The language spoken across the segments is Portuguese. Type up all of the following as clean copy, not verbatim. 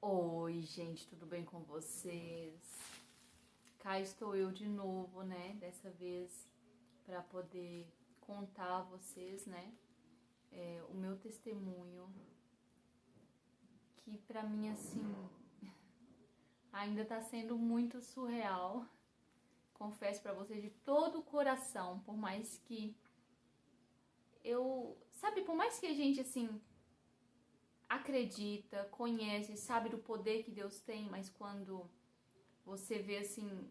Oi, gente, tudo bem com vocês? Cá estou eu de novo, né? Dessa vez para poder contar a vocês, né? O meu testemunho, que pra mim, assim, ainda tá sendo muito surreal. Confesso pra vocês de todo o coração, por mais que por mais que a gente, assim, acredita, conhece, sabe do poder que Deus tem, mas quando você vê, assim,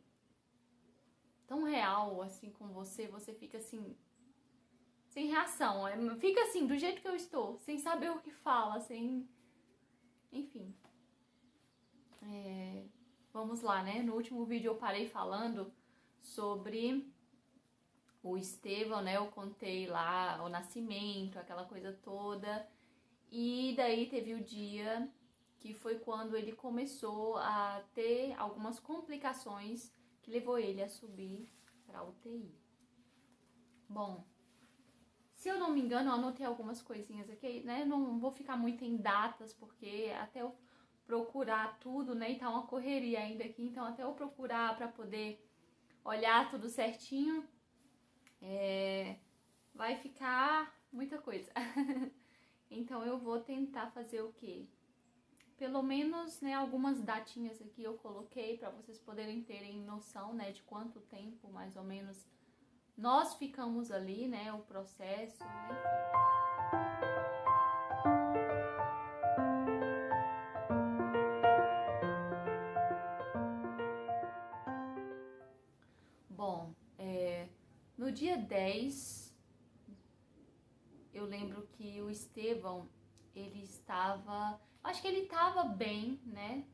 tão real assim com você, você fica assim, sem reação. Fica assim, do jeito que eu estou, sem saber o que fala, sem. Enfim. Vamos lá, né? No último vídeo eu parei falando sobre o Estevão, né? Eu contei lá o nascimento, aquela coisa toda. E daí teve o dia que foi quando ele começou a ter algumas complicações que levou ele a subir para UTI. Bom, se eu não me engano, eu anotei algumas coisinhas aqui, né? Não vou ficar muito em datas, porque até eu procurar tudo, né? E tá uma correria ainda aqui, então até eu procurar para poder olhar tudo certinho, vai ficar muita coisa. Então eu vou tentar fazer o quê? Pelo menos, né, algumas datinhas aqui eu coloquei para vocês poderem terem noção, né, de quanto tempo mais ou menos nós ficamos ali, né, o processo, enfim. Bom, no dia 10, eu lembro que o Estevão, ele estava, acho que ele estava bem, né?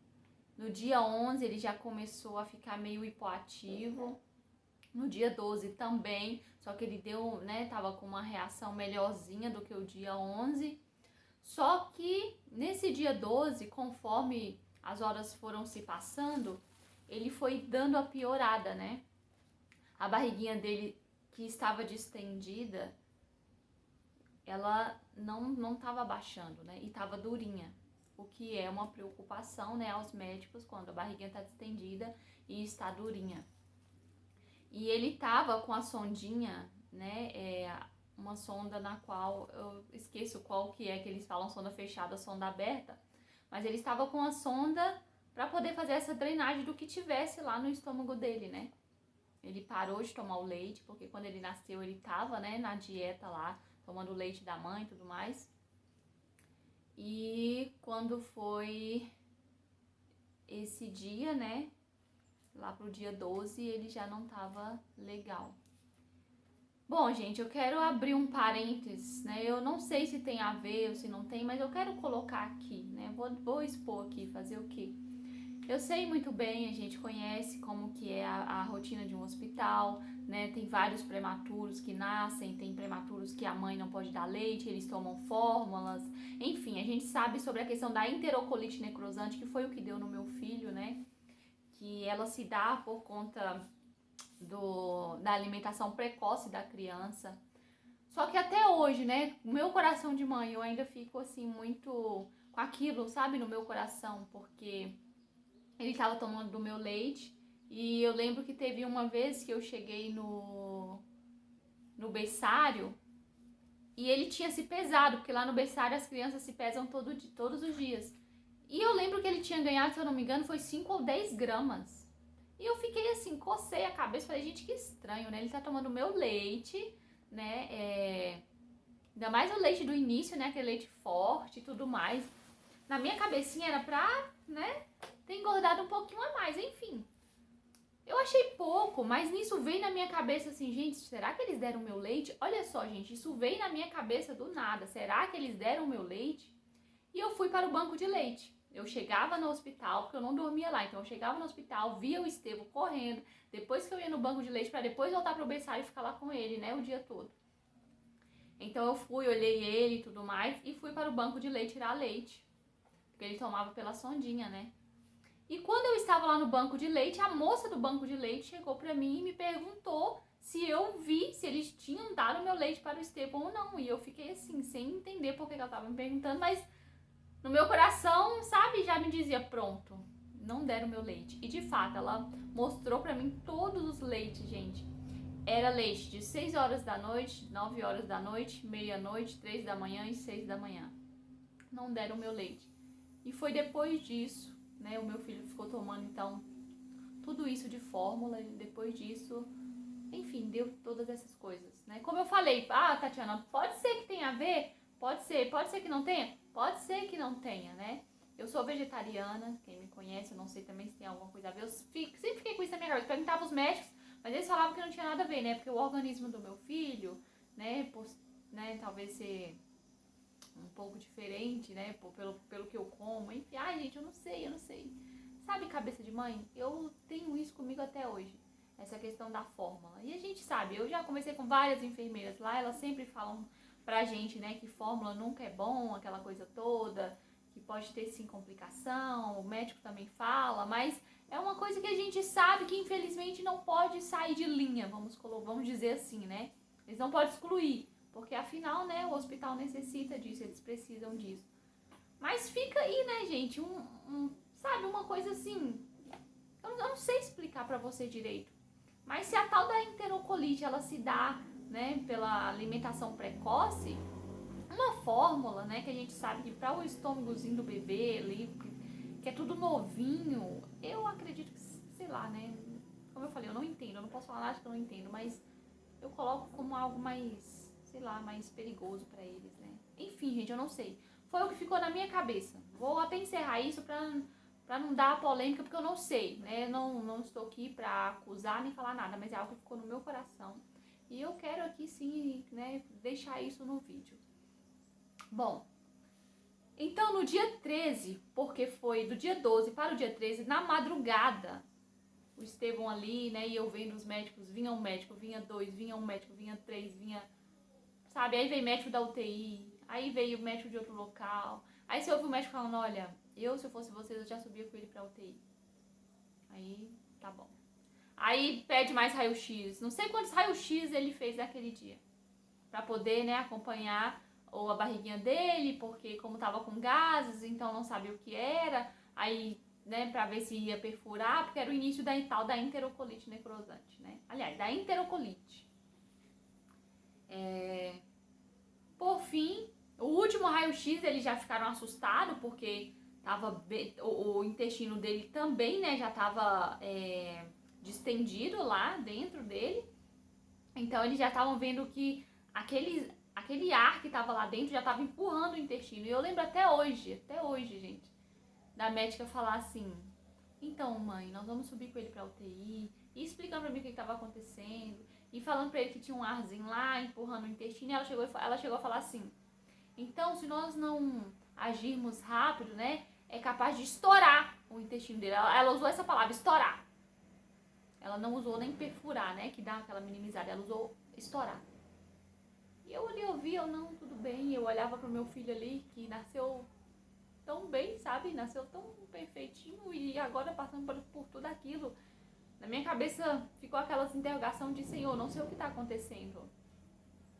No dia 11 ele já começou a ficar meio hipoativo. No dia 12 também, só que ele deu, né, tava com uma reação melhorzinha do que o dia 11. Só que nesse dia 12, conforme as horas foram se passando, ele foi dando a piorada, né? A barriguinha dele, que estava distendida, ela não estava baixando, né? E estava durinha, o que é uma preocupação, né, aos médicos quando a barriguinha está distendida e está durinha. E ele tava com a sondinha, né, uma sonda na qual eu esqueço qual que é que eles falam, sonda fechada, sonda aberta, mas ele estava com a sonda para poder fazer essa drenagem do que tivesse lá no estômago dele, né? Ele parou de tomar o leite, porque quando ele nasceu ele tava, né, na dieta lá, tomando o leite da mãe e tudo mais. E quando foi esse dia, né, lá pro dia 12, ele já não tava legal. Bom, gente, eu quero abrir um parênteses, né? Eu não sei se tem a ver ou se não tem, mas eu quero colocar aqui, né? Vou expor aqui, fazer o quê? Eu sei muito bem, a gente conhece como que é a rotina de um hospital, né? Tem vários prematuros que nascem, tem prematuros que a mãe não pode dar leite, eles tomam fórmulas, enfim, a gente sabe sobre a questão da enterocolite necrosante, que foi o que deu no meu filho, né? Que ela se dá por conta da alimentação precoce da criança. Só que até hoje, né, o meu coração de mãe, eu ainda fico assim muito com aquilo, sabe, no meu coração, porque ele tava tomando do meu leite e eu lembro que teve uma vez que eu cheguei no berçário e ele tinha se pesado, porque lá no berçário as crianças se pesam todos os dias. E eu lembro que ele tinha ganhado, se eu não me engano, foi 5 ou 10 gramas. E eu fiquei assim, cocei a cabeça, falei, gente, que estranho, né? Ele tá tomando meu leite, né? Ainda mais o leite do início, né? Aquele leite forte e tudo mais. Na minha cabecinha era pra, né, ter engordado um pouquinho a mais, enfim. Eu achei pouco, mas nisso veio na minha cabeça assim, gente, será que eles deram meu leite? Olha só, gente, isso veio na minha cabeça do nada. Será que eles deram meu leite? E eu fui para o banco de leite. Eu chegava no hospital, porque eu não dormia lá, então eu chegava no hospital, via o Estevão correndo, depois que eu ia no banco de leite, para depois voltar pro berçário e ficar lá com ele, né, o dia todo. Então eu fui, olhei ele e tudo mais, e fui para o banco de leite tirar leite, porque ele tomava pela sondinha, né. E quando eu estava lá no banco de leite, a moça do banco de leite chegou para mim e me perguntou se eu vi, se eles tinham dado meu leite para o Estevão ou não. E eu fiquei assim, sem entender porque ela estava me perguntando, mas no meu coração, sabe, já me dizia, pronto, não deram meu leite. E de fato, ela mostrou pra mim todos os leites, gente. Era leite de 6 horas da noite, 9 horas da noite, meia-noite, 3 da manhã e 6 da manhã. Não deram meu leite. E foi depois disso, né, o meu filho ficou tomando, então, tudo isso de fórmula, e depois disso, enfim, deu todas essas coisas, né. Como eu falei, Tatiana, pode ser que tenha a ver, pode ser que não tenha, pode ser que não tenha, né. Eu sou vegetariana, quem me conhece, eu não sei também se tem alguma coisa a ver, sempre fiquei com isso na minha cabeça, perguntava os médicos, mas eles falavam que não tinha nada a ver, né, porque o organismo do meu filho, né, talvez ser um pouco diferente, né, pelo que eu como, enfim, gente, eu não sei. Sabe, cabeça de mãe? Eu tenho isso comigo até hoje, essa questão da fórmula. E a gente sabe, eu já conversei com várias enfermeiras lá, elas sempre falam pra gente, né, que fórmula nunca é bom, aquela coisa toda, que pode ter sim complicação, o médico também fala, mas é uma coisa que a gente sabe que infelizmente não pode sair de linha, vamos dizer assim, né? Eles não podem excluir, porque afinal, né, o hospital necessita disso, eles precisam disso. Mas fica aí, né, gente, sabe, uma coisa assim, eu não sei explicar pra você direito, mas se a tal da enterocolite, ela se dá, né, pela alimentação precoce, uma fórmula, né, que a gente sabe que para o estômagozinho do bebê ali, que é tudo novinho, eu acredito que, sei lá, né, como eu falei, eu não entendo, eu não posso falar que eu não entendo, mas eu coloco como algo mais, sei lá, mais perigoso pra eles, né. Enfim, gente, eu não sei. Foi o que ficou na minha cabeça. Vou até encerrar isso pra não dar polêmica, porque eu não sei, né. Não estou aqui pra acusar nem falar nada, mas é algo que ficou no meu coração. E eu quero aqui sim, né, deixar isso no vídeo. Bom, então no dia 13, porque foi do dia 12 para o dia 13, na madrugada, o Estevão ali, né, e eu vendo os médicos, vinha um médico, vinha dois, vinha um médico, vinha três, vinha, sabe, aí veio médico da UTI, aí veio médico de outro local, aí você ouve o médico falando, olha, se eu fosse vocês, eu já subia com ele pra UTI. Aí, tá bom. Aí pede mais raio-x, não sei quantos raio-x ele fez naquele dia, pra poder, né, acompanhar ou a barriguinha dele, porque como tava com gases, então não sabia o que era, aí, né, pra ver se ia perfurar, porque era o início da tal da enterocolite necrosante, né? Aliás, da enterocolite. Por fim, o último raio-x eles já ficaram assustados, porque tava o intestino dele também, né, já tava distendido lá dentro dele. Então eles já estavam vendo que aquele ar que tava lá dentro já tava empurrando o intestino. E eu lembro até hoje, gente, da médica falar assim, então mãe, nós vamos subir com ele pra UTI, e explicando pra mim o que tava acontecendo, e falando pra ele que tinha um arzinho lá empurrando o intestino, e ela chegou a falar assim, então se nós não agirmos rápido, né, é capaz de estourar o intestino dele. Ela usou essa palavra, estourar. Ela não usou nem perfurar, né, que dá aquela minimizada, ela usou estourar. E eu ali ouvi, não, tudo bem, eu olhava pro meu filho ali, que nasceu tão bem, sabe, nasceu tão perfeitinho e agora passando por tudo aquilo. Na minha cabeça ficou aquela interrogação de, Senhor, não sei o que tá acontecendo.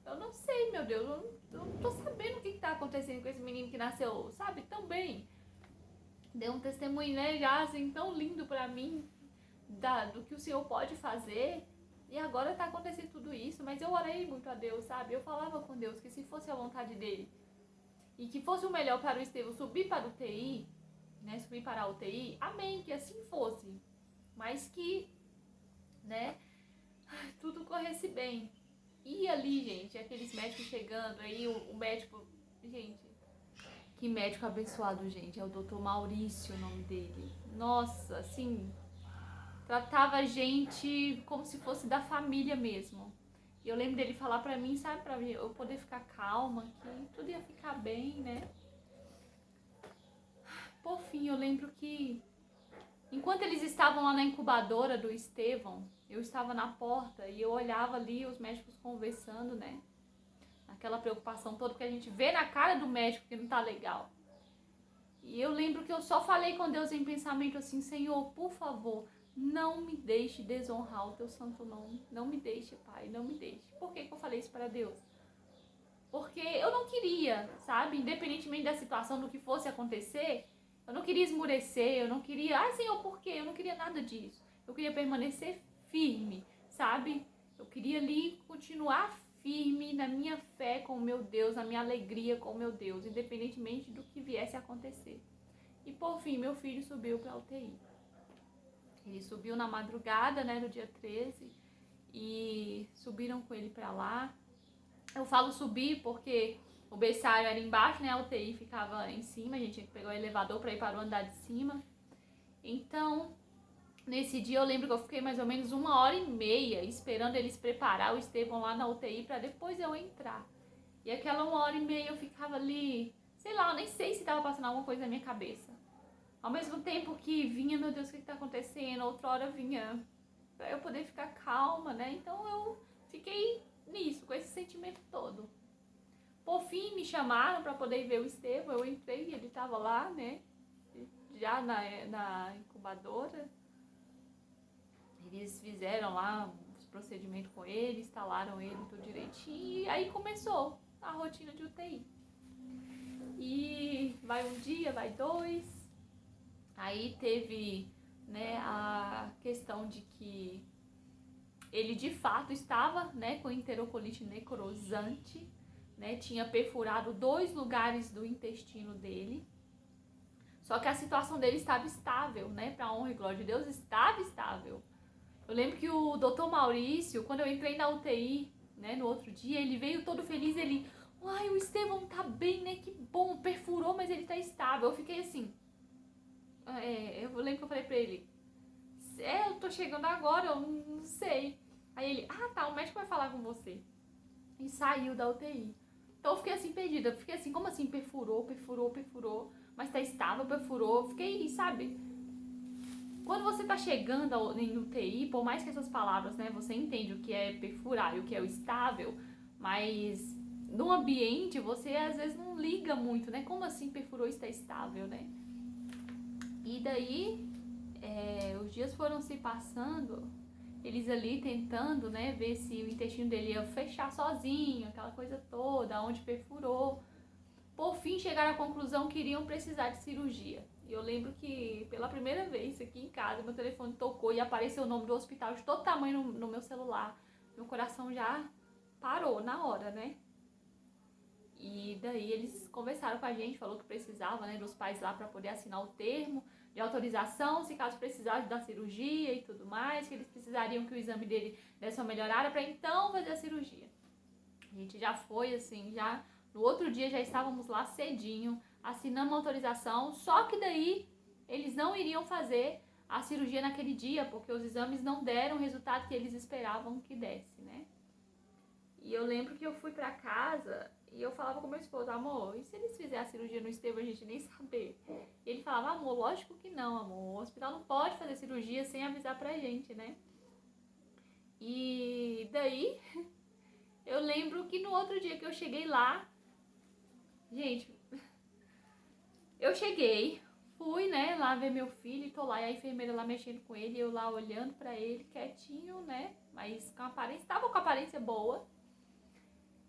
Eu não sei, meu Deus, eu não tô sabendo o que tá acontecendo com esse menino que nasceu, sabe, tão bem. Deu um testemunho, né, já assim, tão lindo pra mim, do que o Senhor pode fazer. E agora tá acontecendo tudo isso, mas eu orei muito a Deus, sabe? Eu falava com Deus que se fosse a vontade dele e que fosse o melhor para o Estevão subir para a UTI, né? Subir para a UTI, amém, que assim fosse. Mas que, né, tudo corresse bem. E ali, gente, aqueles médicos chegando, aí o médico, gente, que médico abençoado, gente, é o Dr. Maurício o nome dele. Nossa, assim, tratava a gente como se fosse da família mesmo. E eu lembro dele falar pra mim, sabe, pra eu poder ficar calma, que tudo ia ficar bem, né? Por fim, eu lembro que enquanto eles estavam lá na incubadora do Estevão, eu estava na porta e eu olhava ali os médicos conversando, né? Aquela preocupação toda, porque a gente vê na cara do médico que não tá legal. E eu lembro que eu só falei com Deus em pensamento assim, Senhor, por favor, não me deixe desonrar o teu santo nome. Não me deixe, Pai, não me deixe. Por que eu falei isso para Deus? porque eu não queria, sabe? Independentemente da situação, do que fosse acontecer, eu não queria esmurecer, eu não queria, Senhor, por quê? Eu não queria nada disso. Eu queria permanecer firme, sabe? Eu queria ali continuar firme na minha fé com o meu Deus, na minha alegria com o meu Deus, independentemente do que viesse a acontecer. E por fim, meu filho subiu para a UTI. Ele subiu na madrugada, né, do dia 13, e subiram com ele para lá. Eu falo subir porque o berçário era embaixo, né, a UTI ficava em cima, a gente tinha que pegar o elevador para ir para o andar de cima. Então, nesse dia eu lembro que eu fiquei mais ou menos 1h30 esperando eles preparar o Estevão lá na UTI para depois eu entrar. E aquela 1h30 eu ficava ali, sei lá, eu nem sei se estava passando alguma coisa na minha cabeça. Ao mesmo tempo que vinha, meu Deus, o que está acontecendo? Outra hora vinha pra eu poder ficar calma, né? Então eu fiquei nisso, com esse sentimento todo. Por fim, me chamaram para poder ver o Estevão. Eu entrei, ele estava lá, né? Já na incubadora. Eles fizeram lá os procedimentos com ele, instalaram ele tudo direitinho. E aí começou a rotina de UTI. E vai um dia, vai dois. Aí teve, né, a questão de que ele de fato estava, né, com enterocolite necrosante, né, tinha perfurado 2 lugares do intestino dele. Só que a situação dele estava estável, né, para honra e glória de Deus, estava estável. Eu lembro que o Dr. Maurício, quando eu entrei na UTI, né, no outro dia, ele veio todo feliz, ele, ai, o Estevão tá bem, né, que bom, perfurou, mas ele tá estável. Eu fiquei assim, eu lembro que eu falei pra ele, eu tô chegando agora, eu não sei. Aí ele, tá, o médico vai falar com você. E saiu da UTI. Então eu fiquei assim, perdida. Fiquei assim, como assim, perfurou, mas tá estável, perfurou. Fiquei, sabe? Quando você tá chegando em UTI, por mais que essas palavras, né, você entende o que é perfurar e o que é o estável, mas no ambiente você às vezes não liga muito, né? Como assim perfurou e está estável, né? E daí, os dias foram se passando, eles ali tentando, né, ver se o intestino dele ia fechar sozinho, aquela coisa toda, onde perfurou. Por fim, chegaram à conclusão que iriam precisar de cirurgia. E eu lembro que, pela primeira vez aqui em casa, meu telefone tocou e apareceu o nome do hospital de todo tamanho no meu celular. Meu coração já parou na hora, né? E daí eles conversaram com a gente, falou que precisava, né, dos pais lá para poder assinar o termo de autorização, se caso precisasse da cirurgia e tudo mais, que eles precisariam que o exame dele desse uma melhorada para então fazer a cirurgia. A gente já foi assim, já no outro dia já estávamos lá cedinho, assinamos a autorização, só que daí eles não iriam fazer a cirurgia naquele dia, porque os exames não deram o resultado que eles esperavam que desse, né? E eu lembro que eu fui pra casa e eu falava com meu esposo, amor, e se eles fizerem a cirurgia no Estevão a gente nem saber? E ele falava, amor, lógico que não, amor, o hospital não pode fazer cirurgia sem avisar pra gente, né? E daí, eu lembro que no outro dia que eu cheguei lá, gente, eu cheguei, fui, né, lá ver meu filho e tô lá, e a enfermeira lá mexendo com ele, eu lá olhando pra ele, quietinho, né, mas com aparência, tava com aparência boa.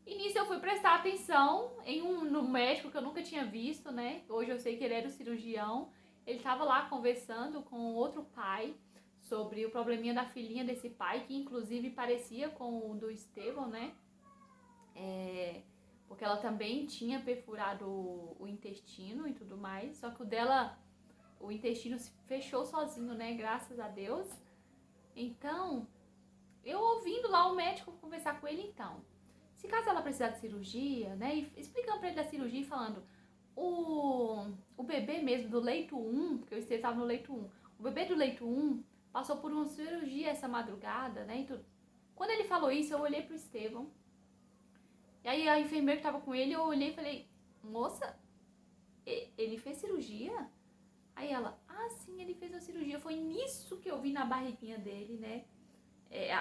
E nisso eu fui prestar atenção no médico que eu nunca tinha visto, né, hoje eu sei que ele era o cirurgião, ele tava lá conversando com outro pai sobre o probleminha da filhinha desse pai, que inclusive parecia com o do Estevão, né, porque ela também tinha perfurado o intestino e tudo mais, só que o dela, o intestino se fechou sozinho, né, graças a Deus. Então, eu ouvindo lá o médico conversar com ele, então, se caso ela precisar de cirurgia, né, e explicando pra ele da cirurgia e falando, o bebê mesmo do leito 1, porque eu estava no leito 1, o bebê do leito 1 passou por uma cirurgia essa madrugada, né, e tudo. Quando ele falou isso, eu olhei pro Estevão, e aí a enfermeira que tava com ele, eu olhei e falei, moça, ele fez cirurgia? Aí ela, sim, ele fez a cirurgia. Foi nisso que eu vi na barriguinha dele, né?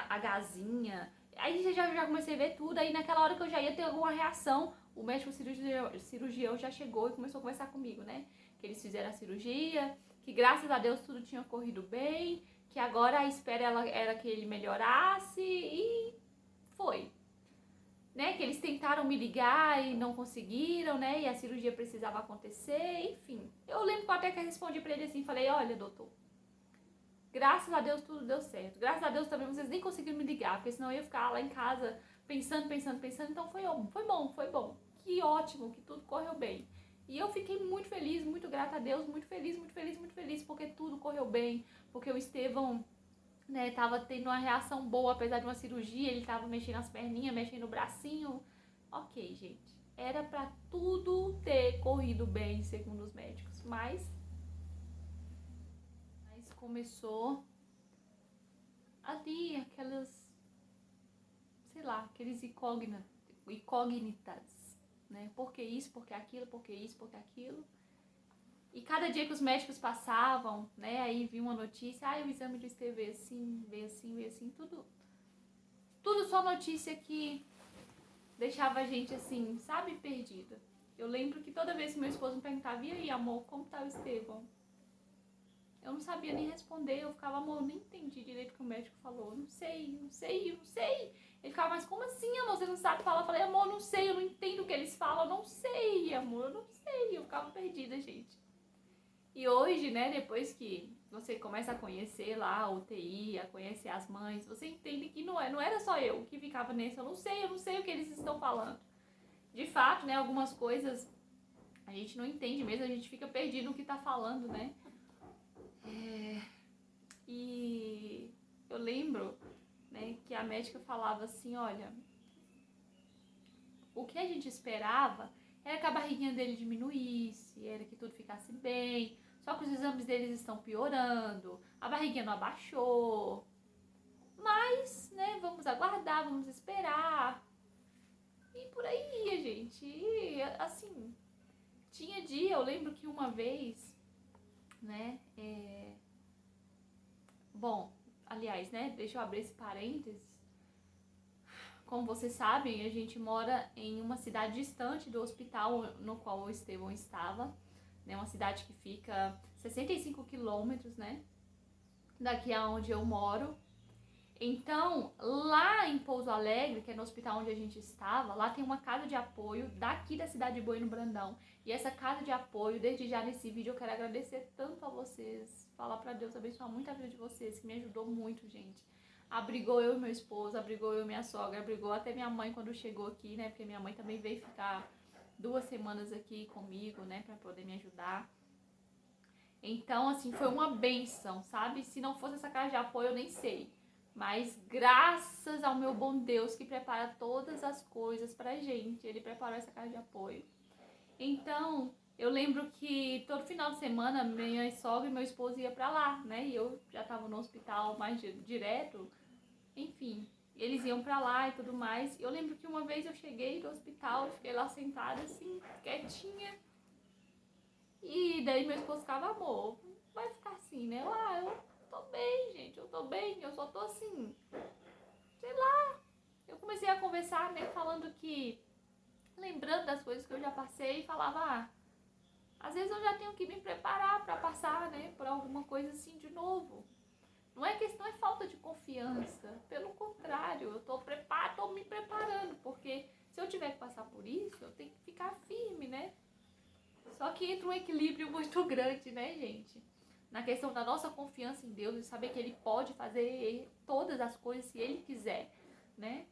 A gazinha. Aí já comecei a ver tudo. Aí naquela hora que eu já ia ter alguma reação, o médico cirurgião já chegou e começou a conversar comigo, né? Que eles fizeram a cirurgia, que graças a Deus tudo tinha corrido bem, que agora a espera era que ele melhorasse e foi. né, que eles tentaram me ligar e não conseguiram, né, e a cirurgia precisava acontecer, enfim. Eu lembro que eu até que respondi pra ele assim, falei, olha, doutor, graças a Deus tudo deu certo. Graças a Deus também vocês nem conseguiram me ligar, porque senão eu ia ficar lá em casa pensando. Então foi bom. Que ótimo, que tudo correu bem. E eu fiquei muito feliz, muito grata a Deus, muito feliz, porque tudo correu bem, porque o Estevão, né, tava tendo uma reação boa, apesar de uma cirurgia, ele tava mexendo as perninhas, mexendo o bracinho. Ok, gente, era pra tudo ter corrido bem, segundo os médicos, mas começou ali aquelas, sei lá, aqueles incógnitas, né? Por que isso, por que aquilo, por que isso, por que aquilo. E cada dia que os médicos passavam, né, aí vinha uma notícia, o exame do Estevão veio assim, tudo só notícia que deixava a gente assim, sabe, perdida. Eu lembro que toda vez que meu esposo me perguntava, e aí, amor, como tá o Estevão? Eu não sabia nem responder, eu ficava, amor, eu nem entendi direito o que o médico falou. Não sei. Ele ficava, mas como assim, amor? Você não sabe falar? Eu falei, amor, não sei, eu não entendo o que eles falam, eu não sei, amor, eu não sei. Eu ficava perdida, gente. E hoje, né, depois que você começa a conhecer lá a UTI, a conhecer as mães, você entende que não era só eu que ficava nesse, eu não sei o que eles estão falando. De fato, né, algumas coisas a gente não entende mesmo, a gente fica perdido no que tá falando, né? E eu lembro, né, que a médica falava assim, olha, o que a gente esperava era que a barriguinha dele diminuísse, era que tudo ficasse bem, só que os exames deles estão piorando, a barriguinha não abaixou, mas, né, vamos aguardar, vamos esperar. E por aí ia, gente. E, assim, tinha dia, eu lembro que uma vez, né, bom, aliás, né, deixa eu abrir esse parênteses. Como vocês sabem, a gente mora em uma cidade distante do hospital no qual o Estevão estava, né? Uma cidade que fica 65 quilômetros, né? Daqui a onde eu moro. Então, lá em Pouso Alegre, que é no hospital onde a gente estava, lá tem uma casa de apoio daqui da cidade de Bueno Brandão. E essa casa de apoio, desde já nesse vídeo, eu quero agradecer tanto a vocês. Falar pra Deus abençoar muito a vida de vocês, que me ajudou muito, gente. Abrigou eu e meu esposo, abrigou eu e minha sogra, abrigou até minha mãe quando chegou aqui, né? Porque minha mãe também veio ficar 2 semanas aqui comigo, né? Pra poder me ajudar. Então, assim, foi uma benção, sabe? Se não fosse essa casa de apoio, eu nem sei. Mas graças ao meu bom Deus que prepara todas as coisas pra gente, ele preparou essa casa de apoio. Então, eu lembro que todo final de semana minha sogra e meu esposo ia pra lá, né? E eu já tava no hospital mais direto. Enfim, eles iam pra lá e tudo mais. Eu lembro que uma vez eu cheguei do hospital, fiquei lá sentada assim, quietinha. E daí meu esposo ficava, amor, vai ficar assim, né? Eu tô bem, gente, eu tô bem, eu só tô assim, sei lá. Eu comecei a conversar, né, falando que, lembrando das coisas que eu já passei, e falava, às vezes eu já tenho que me preparar pra passar, né, por alguma coisa assim de novo. Não é questão, é falta de confiança, pelo contrário, eu tô me preparando, porque se eu tiver que passar por isso, eu tenho que ficar firme, né? Só que entra um equilíbrio muito grande, né, gente? Na questão da nossa confiança em Deus e saber que Ele pode fazer todas as coisas se Ele quiser, né?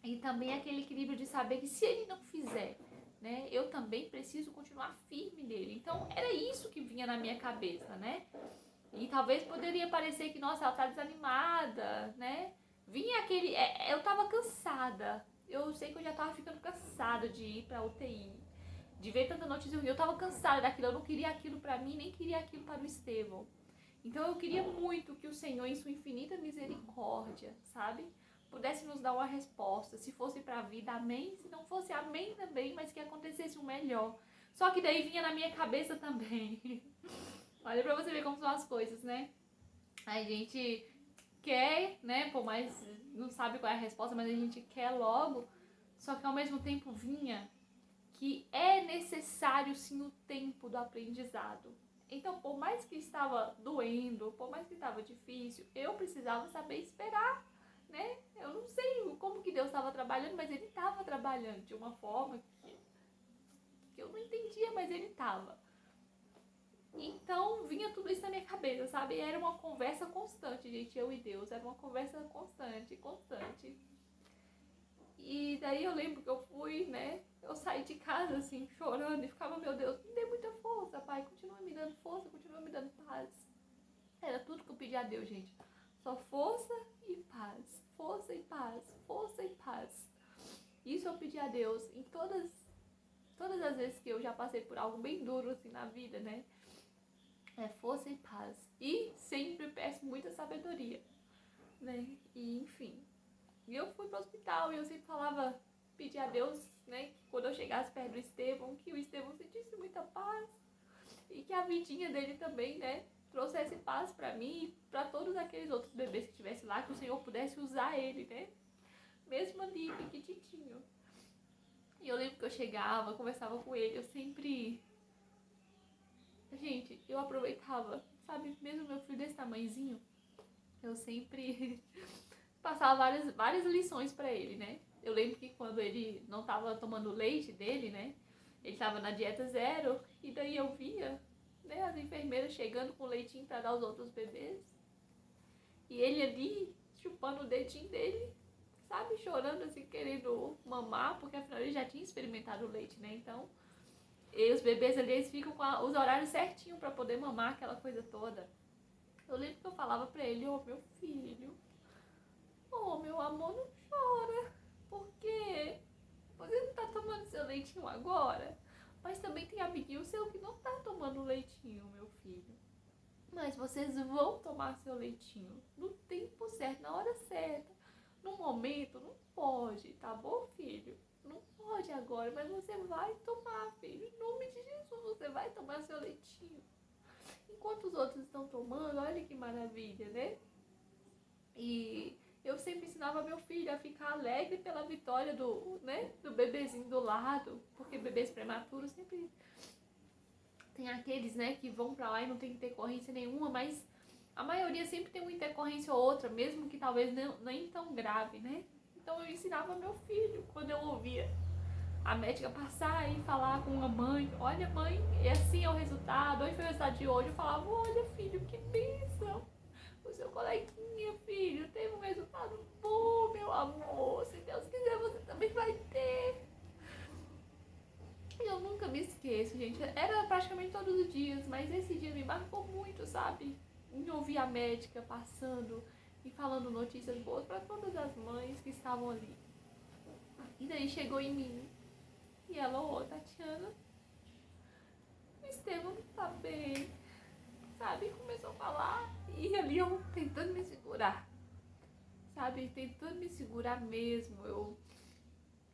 E também aquele equilíbrio de saber que se Ele não fizer, né, eu também preciso continuar firme nele. Então, era isso que vinha na minha cabeça, né? E talvez poderia parecer que, nossa, ela tá desanimada, né? Vinha aquele... eu tava cansada. Eu sei que eu já tava ficando cansada de ir pra UTI, de ver tanta notícia ruim. Eu tava cansada daquilo, eu não queria aquilo pra mim, nem queria aquilo para o Estevão. Então eu queria muito que o Senhor, em sua infinita misericórdia, sabe, pudesse nos dar uma resposta. Se fosse pra vida, amém. Se não fosse, amém também, mas que acontecesse o melhor. Só que daí vinha na minha cabeça também. Olha pra você ver como são as coisas, né? A gente quer, né, por mais não sabe qual é a resposta, mas a gente quer logo. Só que ao mesmo tempo vinha que é necessário sim o tempo do aprendizado. Então, por mais que estava doendo, por mais que estava difícil, eu precisava saber esperar, né? Eu não sei como que Deus estava trabalhando, mas ele estava trabalhando de uma forma que eu não entendia, mas ele estava. Então vinha tudo isso na minha cabeça, sabe? E era uma conversa constante, gente, eu e Deus. Era uma conversa constante. E daí eu lembro que eu fui, né? Eu saí de casa assim, chorando e ficava, meu Deus, me dê muita força, Pai. Continua me dando força, continua me dando paz. Era tudo que eu pedi a Deus, gente. Só força e paz. Força e paz. Força e paz. Isso eu pedi a Deus em todas as vezes que eu já passei por algo bem duro assim na vida, né? É força e paz. E sempre peço muita sabedoria, né? E enfim. E eu fui pro hospital e eu sempre falava, pedir a Deus, né? Que quando eu chegasse perto do Estevão, que o Estevão sentisse muita paz. E que a vidinha dele também, né? Trouxesse paz pra mim e pra todos aqueles outros bebês que estivessem lá, que o Senhor pudesse usar ele, né? Mesmo ali, pequititinho. E eu lembro que eu chegava, conversava com ele, eu sempre... Gente, eu aproveitava, sabe? Mesmo meu filho desse tamanhozinho, eu sempre passava várias lições pra ele, né? Eu lembro que quando ele não tava tomando leite dele, né? Ele tava na dieta zero, e daí eu via, né, as enfermeiras chegando com leitinho pra dar aos outros bebês. E ele ali, chupando o dedinho dele, sabe? Chorando assim, querendo mamar, porque afinal ele já tinha experimentado o leite, né? Então, e os bebês ali, eles ficam com os horários certinho pra poder mamar, aquela coisa toda. Eu lembro que eu falava pra ele, ô meu filho, ô meu amor, não chora, porque você não tá tomando seu leitinho agora? Mas também tem amiguinho seu que não tá tomando leitinho, meu filho. Mas vocês vão tomar seu leitinho no tempo certo, na hora certa. No momento, não pode, tá bom, filho? Não pode agora, mas você vai tomar, filho. Em nome de Jesus, você vai tomar seu leitinho. Enquanto os outros estão tomando, olha que maravilha, né? E eu sempre ensinava meu filho a ficar alegre pela vitória do bebezinho do lado, porque bebês prematuros sempre tem aqueles, né, que vão pra lá e não tem intercorrência nenhuma, mas a maioria sempre tem uma intercorrência ou outra, mesmo que talvez nem tão grave, né? Então eu ensinava meu filho, quando eu ouvia a médica passar e falar com a mãe, olha mãe, assim é o resultado, hoje foi o resultado de hoje, eu falava, olha filho, que bênção, o seu coleguinha, filho, teve um resultado bom, meu amor, se Deus quiser você também vai ter. E eu nunca me esqueço, gente, era praticamente todos os dias, mas esse dia me marcou muito, sabe? Em ouvir a médica passando e falando notícias boas para todas as mães que estavam ali. E daí chegou em mim e ela, ô Tatiana, o Estevão não tá bem, sabe? Começou a falar e ali eu tentando me segurar, sabe? Tentando me segurar mesmo. Eu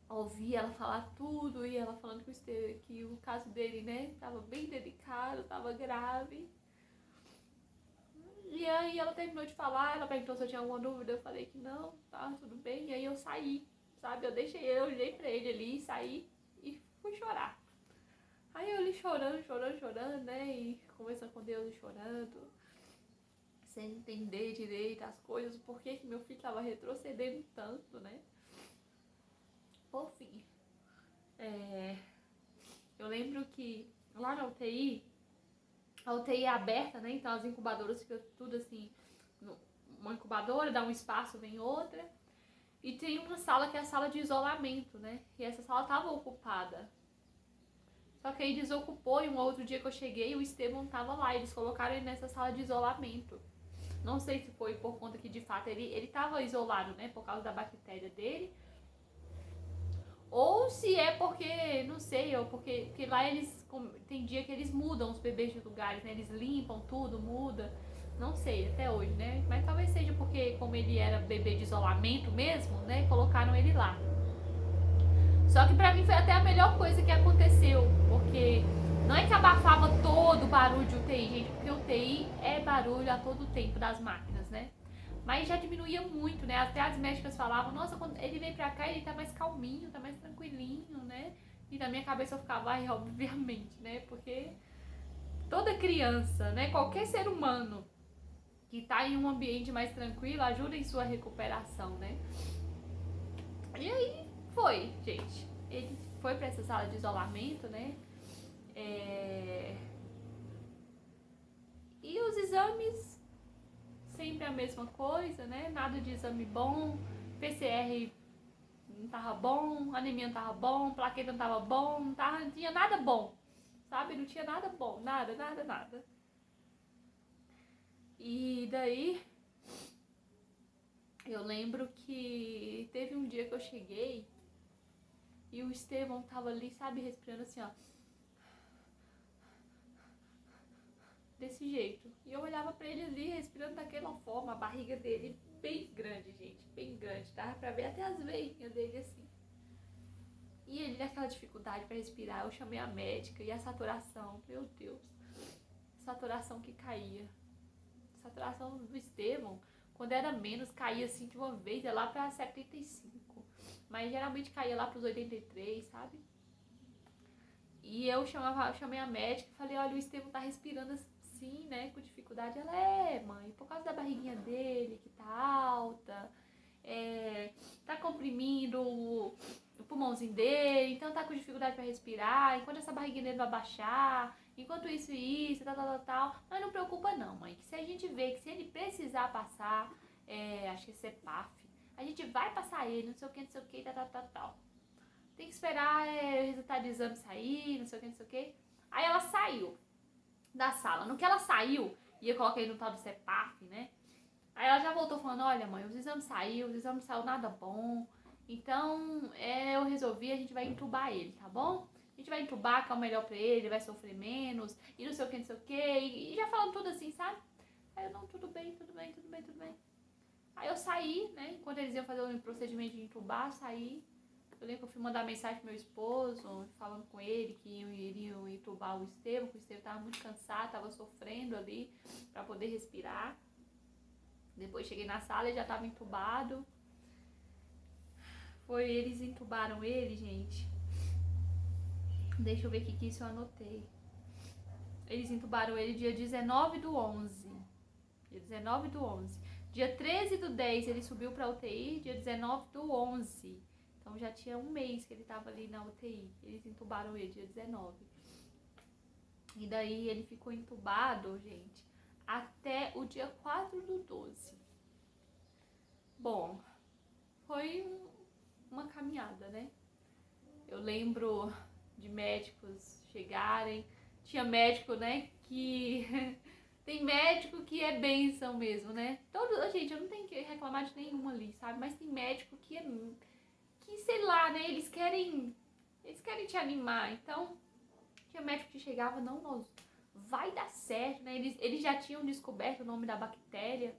ouvi ela falar tudo e ela falando que o caso dele, né, tava bem delicado, tava grave. E aí ela terminou de falar, ela perguntou se eu tinha alguma dúvida, eu falei que não, tá, tudo bem. E aí eu saí, sabe? Eu olhei pra ele ali, saí e fui chorar. Aí eu ali chorando, né? E conversando com Deus, chorando, sem entender direito as coisas, por que meu filho tava retrocedendo tanto, né? Por fim, eu lembro que lá na UTI, a UTI é aberta, né? Então as incubadoras ficam tudo assim, uma incubadora, dá um espaço, vem outra. E tem uma sala que é a sala de isolamento, né? E essa sala tava ocupada. Só que aí desocupou e um outro dia que eu cheguei, o Estevão tava lá. Eles colocaram ele nessa sala de isolamento. Não sei se foi por conta que de fato ele tava isolado, né? Por causa da bactéria dele. Ou se é porque, não sei, ou porque lá eles, tem dia que eles mudam os bebês de lugares, né? Eles limpam tudo, muda. Não sei, até hoje, né? Mas talvez seja porque, como ele era bebê de isolamento mesmo, né? Colocaram ele lá. Só que pra mim foi até a melhor coisa que aconteceu, porque não é que abafava todo o barulho de UTI, gente, porque UTI é barulho a todo tempo das máquinas, né? Mas já diminuía muito, né? Até as médicas falavam, nossa, quando ele vem pra cá, ele tá mais calminho, tá mais tranquilinho, né? E na minha cabeça eu ficava, ai, obviamente, né? Porque toda criança, né? Qualquer ser humano que tá em um ambiente mais tranquilo ajuda em sua recuperação, né? E aí foi, gente. Ele foi pra essa sala de isolamento, né? E os exames, sempre a mesma coisa, né? Nada de exame bom, PCR não tava bom, anemia não tava bom, plaqueta não tava bom, não tinha nada bom, sabe? Não tinha nada bom, nada, nada, nada. E daí, eu lembro que teve um dia que eu cheguei e o Estevão tava ali, sabe, respirando assim, ó. Desse jeito. E eu olhava pra ele ali, respirando daquela forma, a barriga dele bem grande, gente, bem grande. Dava pra ver até as veinhas dele assim. E ele naquela dificuldade pra respirar, eu chamei a médica e a saturação, meu Deus, saturação que caía. Saturação do Estevão, quando era menos, caía assim de uma vez, lá pra 75. Mas geralmente caía lá pros 83, sabe? E eu chamei a médica e falei, olha, o Estevão tá respirando assim, né, com dificuldade. Ela, mãe, por causa da barriguinha dele, que tá alta, tá comprimindo o pulmãozinho dele, então tá com dificuldade para respirar, enquanto essa barriguinha dele vai baixar, enquanto isso, tal. Mas não preocupa não, mãe, que se a gente vê que se ele precisar passar, acho que é CEPAF, a gente vai passar ele, não sei o que, tal. Tem que esperar o resultado do exame sair, não sei o que. Aí ela saiu da sala. No que ela saiu, e eu coloquei no tal do CEPAF, né? Aí ela já voltou falando, olha mãe, os exames não saiu nada bom. Então, eu resolvi, a gente vai entubar ele, tá bom? A gente vai entubar, que é o melhor pra ele vai sofrer menos, e não sei o que. E já falando tudo assim, sabe? Aí eu, não, tudo bem. Aí eu saí, né? Enquanto eles iam fazer o procedimento de entubar, saí. Eu lembro que eu fui mandar mensagem pro meu esposo, falando com ele que iriam entubar o Estevão, que o Estevão tava muito cansado, tava sofrendo ali pra poder respirar. Depois cheguei na sala e já tava entubado. Eles entubaram ele, gente. Deixa eu ver o que isso eu anotei. Eles entubaram ele dia 19 do 11. Dia 19 do 11. Dia 13 do 10 ele subiu pra UTI, dia 19 do 11. Então já tinha um mês que ele tava ali na UTI. Eles entubaram ele dia 19. E daí ele ficou entubado, gente, até o dia 4 do 12. Bom, foi uma caminhada, né? Eu lembro de médicos chegarem. Tinha médico, né, que... Tem médico que é bênção mesmo, né? Gente, eu não tenho que reclamar de nenhum ali, sabe? Mas tem médico que sei lá, né? Eles querem te animar. Então, tinha médico que chegava, não, vai dar certo, né? Eles já tinham descoberto o nome da bactéria.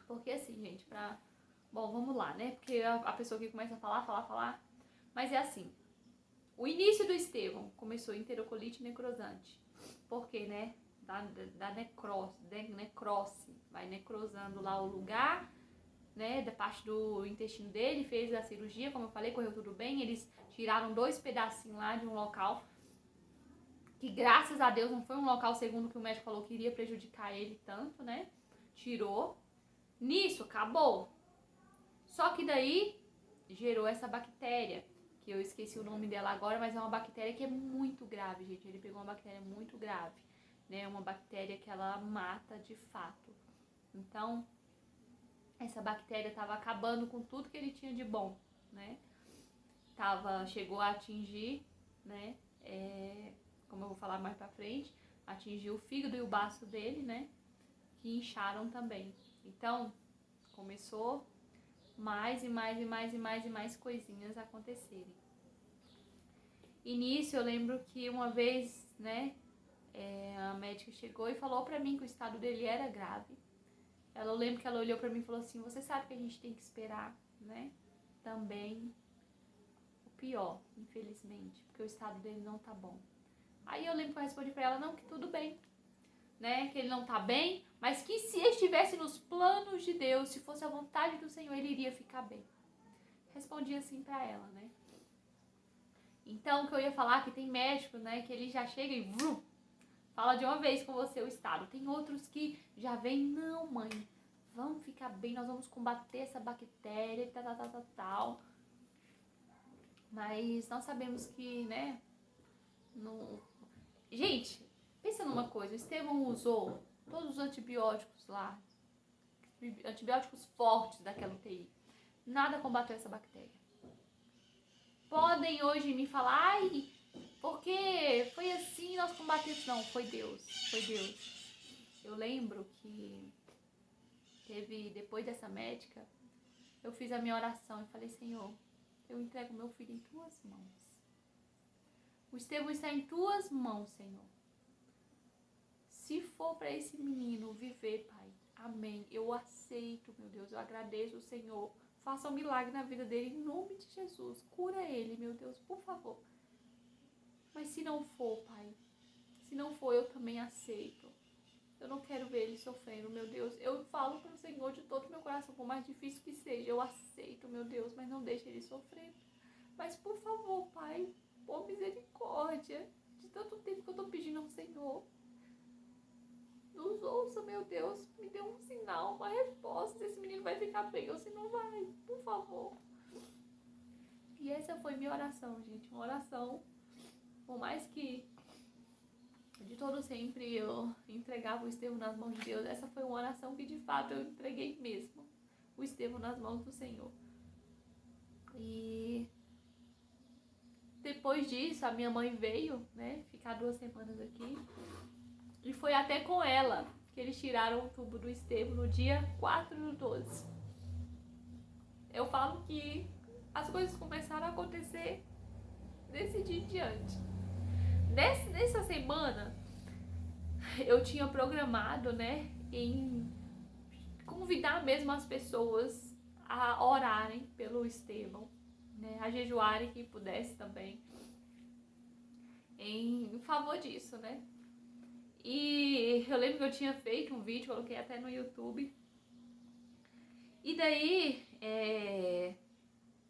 Porque assim, gente, bom, vamos lá, né? Porque a pessoa que começa a falar. Mas é assim. O início do Estevão começou enterocolite necrosante. Porque, né? Da necrose. Vai necrosando lá o lugar, né? Da parte do intestino dele. Fez a cirurgia, como eu falei, correu tudo bem. Eles tiraram 2 pedacinhos lá de um local que, graças a Deus, não foi um local, segundo o que o médico falou, que iria prejudicar ele tanto, né? Tirou. Nisso, acabou. Só que daí gerou essa bactéria, que eu esqueci o nome dela agora, mas é uma bactéria que é muito grave, gente. Ele pegou uma bactéria muito grave, né? Uma bactéria que ela mata de fato. Então, essa bactéria estava acabando com tudo que ele tinha de bom, né? Chegou a atingir, né? Como eu vou falar mais pra frente, atingiu o fígado e o baço dele, né? Que incharam também. Então, começou mais coisinhas acontecerem. E nisso eu lembro que uma vez, né, a médica chegou e falou pra mim que o estado dele era grave. Eu lembro que ela olhou pra mim e falou assim, você sabe que a gente tem que esperar, né, também o pior, infelizmente, porque o estado dele não tá bom. Aí eu lembro que eu respondi pra ela, não, que tudo bem, né, que ele não tá bem, mas que se estivesse nos planos de Deus, se fosse a vontade do Senhor, ele iria ficar bem. Respondi assim pra ela, né. Então, o que eu ia falar, que tem médico, né, que ele já chega e vrum, fala de uma vez com você o estado. Tem outros que já vem, não, mãe, vamos ficar bem, nós vamos combater essa bactéria e tal. Mas nós sabemos que, né, no... Gente, pensa numa coisa, o Estevão usou todos os antibióticos lá, antibióticos fortes daquela UTI. Nada combateu essa bactéria. Podem hoje me falar, ai, porque foi assim, nós combatemos. Não, foi Deus, foi Deus. Eu lembro que teve, depois dessa médica, eu fiz a minha oração e falei, Senhor, eu entrego meu filho em tuas mãos. O Estevão está em tuas mãos, Senhor. Se for para esse menino viver, Pai, amém. Eu aceito, meu Deus, eu agradeço o Senhor. Faça um milagre na vida dele, em nome de Jesus. Cura ele, meu Deus, por favor. Mas se não for, Pai, se não for, eu também aceito. Eu não quero ver ele sofrendo, meu Deus. Eu falo para o Senhor de todo o meu coração, por mais difícil que seja. Eu aceito, meu Deus, mas não deixe ele sofrer. Mas, por favor, Pai, por misericórdia, de tanto tempo que eu estou pedindo ao Senhor, nos ouça, meu Deus, me dê um sinal, uma resposta, se esse menino vai ficar bem ou se não vai, por favor. E essa foi minha oração, gente, uma oração, por mais que de todo sempre eu entregava o Estevão nas mãos de Deus, essa foi uma oração que de fato eu entreguei mesmo, o Estevão nas mãos do Senhor. E depois disso, a minha mãe veio, né, ficar 2 semanas aqui. E foi até com ela que eles tiraram o tubo do Estevão no dia 4/12. Eu falo que as coisas começaram a acontecer desse dia em diante. Nessa semana, eu tinha programado, né, em convidar mesmo as pessoas a orarem pelo Estevão, né, a jejuarem quem pudesse também, em favor disso, né. E eu lembro que eu tinha feito um vídeo, coloquei até no YouTube. E daí,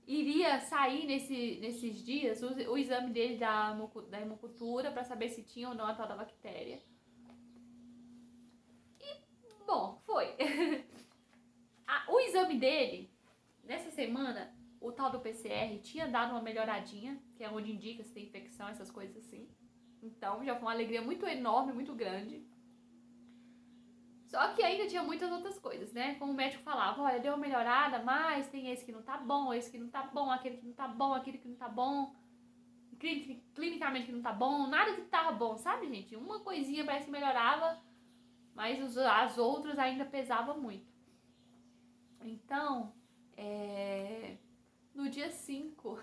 iria sair nesses dias o exame dele da hemocultura para saber se tinha ou não a tal da bactéria. E, bom, foi. O exame dele, nessa semana, o tal do PCR tinha dado uma melhoradinha, que é onde indica se tem infecção, essas coisas assim. Então, já foi uma alegria muito enorme, muito grande. Só que ainda tinha muitas outras coisas, né? Como o médico falava, olha, deu uma melhorada, mas tem esse que não tá bom, esse que não tá bom, aquele que não tá bom, aquele que não tá bom, clinicamente que não tá bom, nada que tava bom, sabe, gente? Uma coisinha parece que melhorava, mas as outras ainda pesavam muito. Então, no dia 5,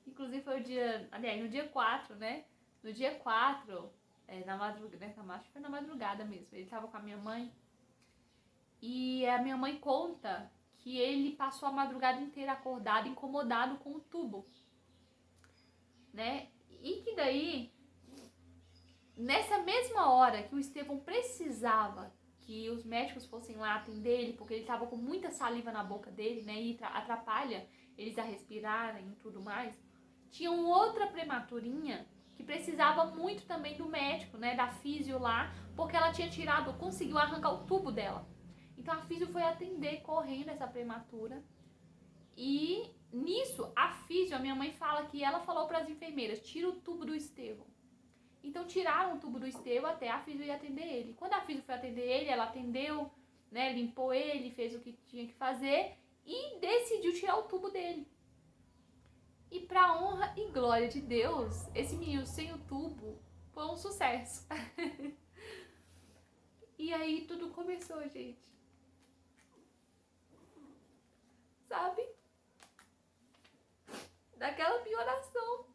inclusive foi o dia, aliás, no dia 4, né? No dia 4, acho que foi na madrugada mesmo, ele tava com a minha mãe. E a minha mãe conta que ele passou a madrugada inteira acordado, incomodado com o tubo, né? E que daí, nessa mesma hora que o Estevão precisava que os médicos fossem lá atender ele, porque ele tava com muita saliva na boca dele, né? E atrapalha eles a respirarem e tudo mais. Tinha uma outra prematurinha que precisava muito também do médico, né? Da físio lá, porque ela tinha conseguiu arrancar o tubo dela. Então a físio foi atender correndo essa prematura. E nisso, a minha mãe fala que ela falou para as enfermeiras, tira o tubo do Estevão. Então tiraram o tubo do Estevão até a físio ir atender ele. Quando a físio foi atender ele, ela atendeu, né, limpou ele, fez o que tinha que fazer e decidiu tirar o tubo dele. E pra honra e glória de Deus, esse menino sem o tubo foi um sucesso. E aí tudo começou, gente. Sabe? Daquela minha oração,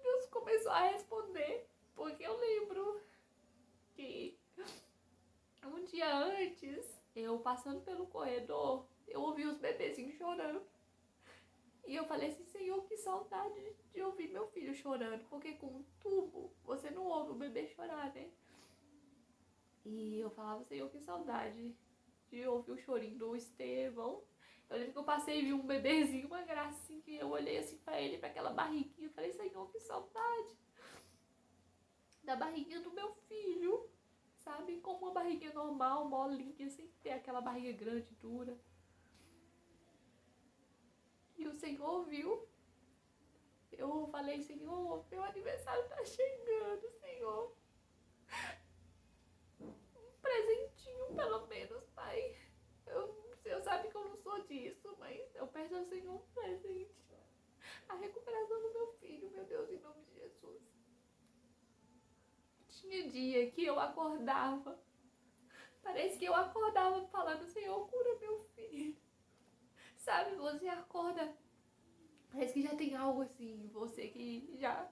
Deus começou a responder. Porque eu lembro que um dia antes, eu passando pelo corredor, eu ouvi os bebezinhos chorando. E eu falei assim, Senhor, que saudade de ouvir meu filho chorando. Porque com um tubo, você não ouve o bebê chorar, né? E eu falava, Senhor, que saudade de ouvir o chorinho do Estevão. Eu lembro que eu passei e vi um bebezinho, uma gracinha, e eu olhei assim pra ele, pra aquela barriguinha, e falei, Senhor, que saudade. da barriguinha do meu filho, sabe? Como uma barriguinha normal, molinha, sem ter aquela barriga grande, dura. E o Senhor viu. Eu falei, Senhor, meu aniversário tá chegando, Senhor. Um presentinho, pelo menos, Pai. Eu sabe que eu não sou disso, mas eu peço ao Senhor um presente. A recuperação do meu filho, meu Deus, em nome de Jesus. Tinha dia que eu acordava. Parece que eu acordava falando, Senhor, cura meu filho. Sabe, você acorda. Parece que já tem algo assim, você que já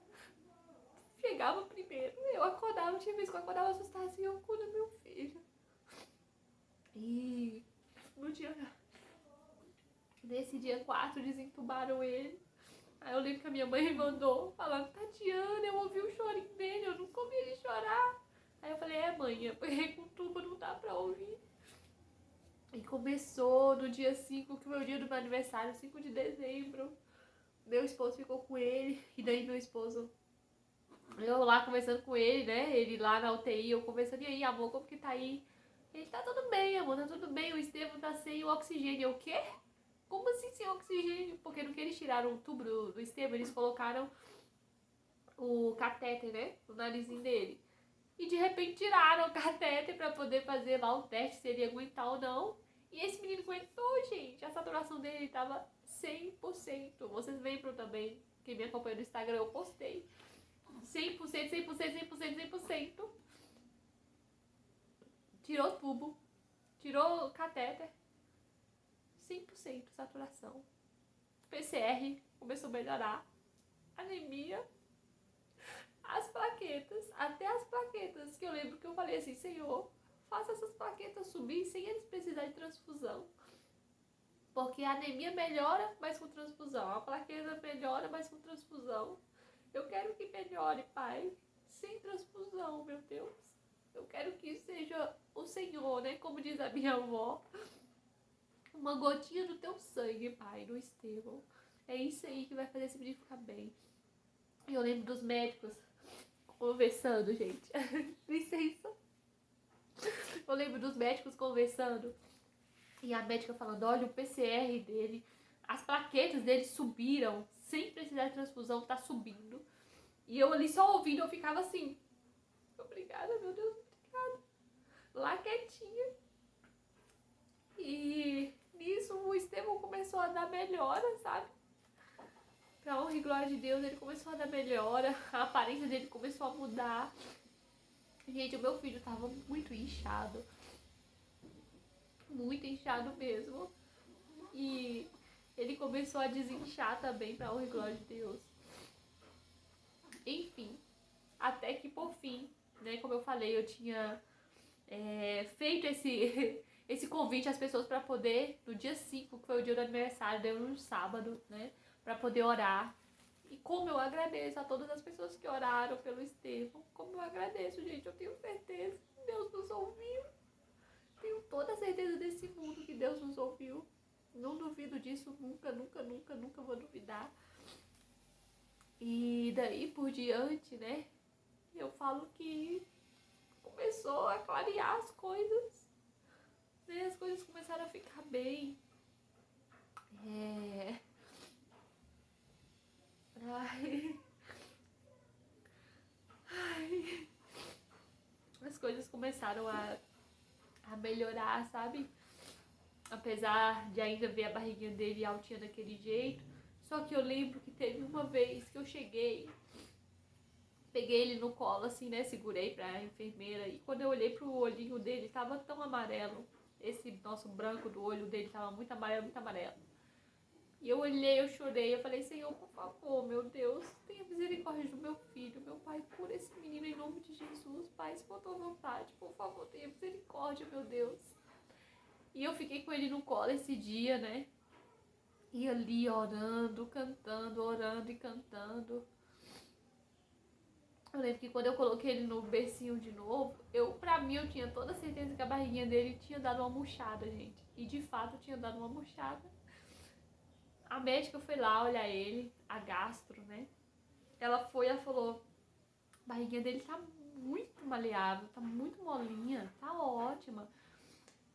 chegava primeiro. Eu acordava, tinha vezes que eu acordava assustada, Senhor, cura meu filho. E no dia... Nesse dia 4, desentubaram ele. Aí eu lembro que a minha mãe me mandou falando, Tatiana, eu ouvi o chorinho dele, eu nunca ouvi ele chorar. Aí eu falei, mãe, é porque com tubo não dá pra ouvir. E começou no dia 5, que foi o dia do meu aniversário, 5 de dezembro. Meu esposo ficou com ele, e daí meu esposo... Eu lá conversando com ele, né? Ele lá na UTI, eu conversando, e aí, amor, como que tá aí? Ele, tá tudo bem, amor, tá tudo bem, o Estevam tá sem o oxigênio. Eu, o quê? Como assim sem oxigênio? Porque no que eles tiraram o tubo do Estevam, eles colocaram o catéter, né? No narizinho dele. E de repente tiraram o catéter pra poder fazer lá o teste se ele ia aguentar ou não. E esse menino aguentou, gente. A saturação dele tava 100%. Vocês lembram também, quem me acompanha no Instagram, eu postei. 100%, 100%, 100%, 100%. Tirou o tubo. Tirou o catéter. 100% saturação. PCR começou a melhorar. Anemia. As plaquetas, até as plaquetas, que eu lembro que eu falei assim, Senhor, faça essas plaquetas subir sem eles precisarem de transfusão. Porque a anemia melhora, mas com transfusão. A plaqueta melhora, mas com transfusão. Eu quero que melhore, Pai, sem transfusão, meu Deus. Eu quero que seja o Senhor, né? Como diz a minha avó. Uma gotinha do teu sangue, Pai, no Estevam. É isso aí que vai fazer esse menino ficar bem. Eu lembro dos médicos conversando, gente. Licença. Eu lembro dos médicos conversando. E a médica falando, olha, o PCR dele, as plaquetas dele subiram, sem precisar de transfusão, tá subindo. E eu ali só ouvindo, eu ficava assim, obrigada, meu Deus, obrigada. Lá quietinha. E nisso o Estevam começou a dar melhora, sabe? Pra honra e glória de Deus, ele começou a dar melhora, a aparência dele começou a mudar. Gente, o meu filho tava muito inchado mesmo. E ele começou a desinchar também, pra honra e glória de Deus. Enfim, até que por fim, né, como eu falei, eu tinha feito esse convite às pessoas para poder, no dia 5, que foi o dia do aniversário, deu no sábado, né, para poder orar. E como eu agradeço a todas as pessoas que oraram pelo Estevam, como eu agradeço, gente, eu tenho certeza que Deus nos ouviu. Tenho toda a certeza desse mundo que Deus nos ouviu. Não duvido disso, nunca, nunca, nunca, nunca vou duvidar. E daí por diante, né, eu falo que começou a clarear as coisas, né, as coisas começaram a ficar bem. Ai. As coisas começaram a melhorar, sabe? Apesar de ainda ver a barriguinha dele altinha daquele jeito. Só que eu lembro que teve uma vez que eu cheguei, peguei ele no colo assim, né, segurei pra enfermeira, e quando eu olhei pro olhinho dele, tava tão amarelo. Esse nosso branco do olho dele tava muito amarelo, muito amarelo. E eu olhei, eu chorei, eu falei, Senhor, por favor, meu Deus, tenha misericórdia do meu filho, meu Pai, cura esse menino em nome de Jesus, Pai, se for tua vontade, por favor, tenha misericórdia, meu Deus. E eu fiquei com ele no colo esse dia, né, e ali orando, cantando, orando e cantando. Eu lembro que quando eu coloquei ele no bercinho de novo, pra mim, eu tinha toda a certeza que a barriguinha dele tinha dado uma murchada, gente. E de fato tinha dado uma murchada. A médica foi lá olhar ele, a gastro, né? Ela falou, a barriguinha dele tá muito maleável, tá muito molinha, tá ótima.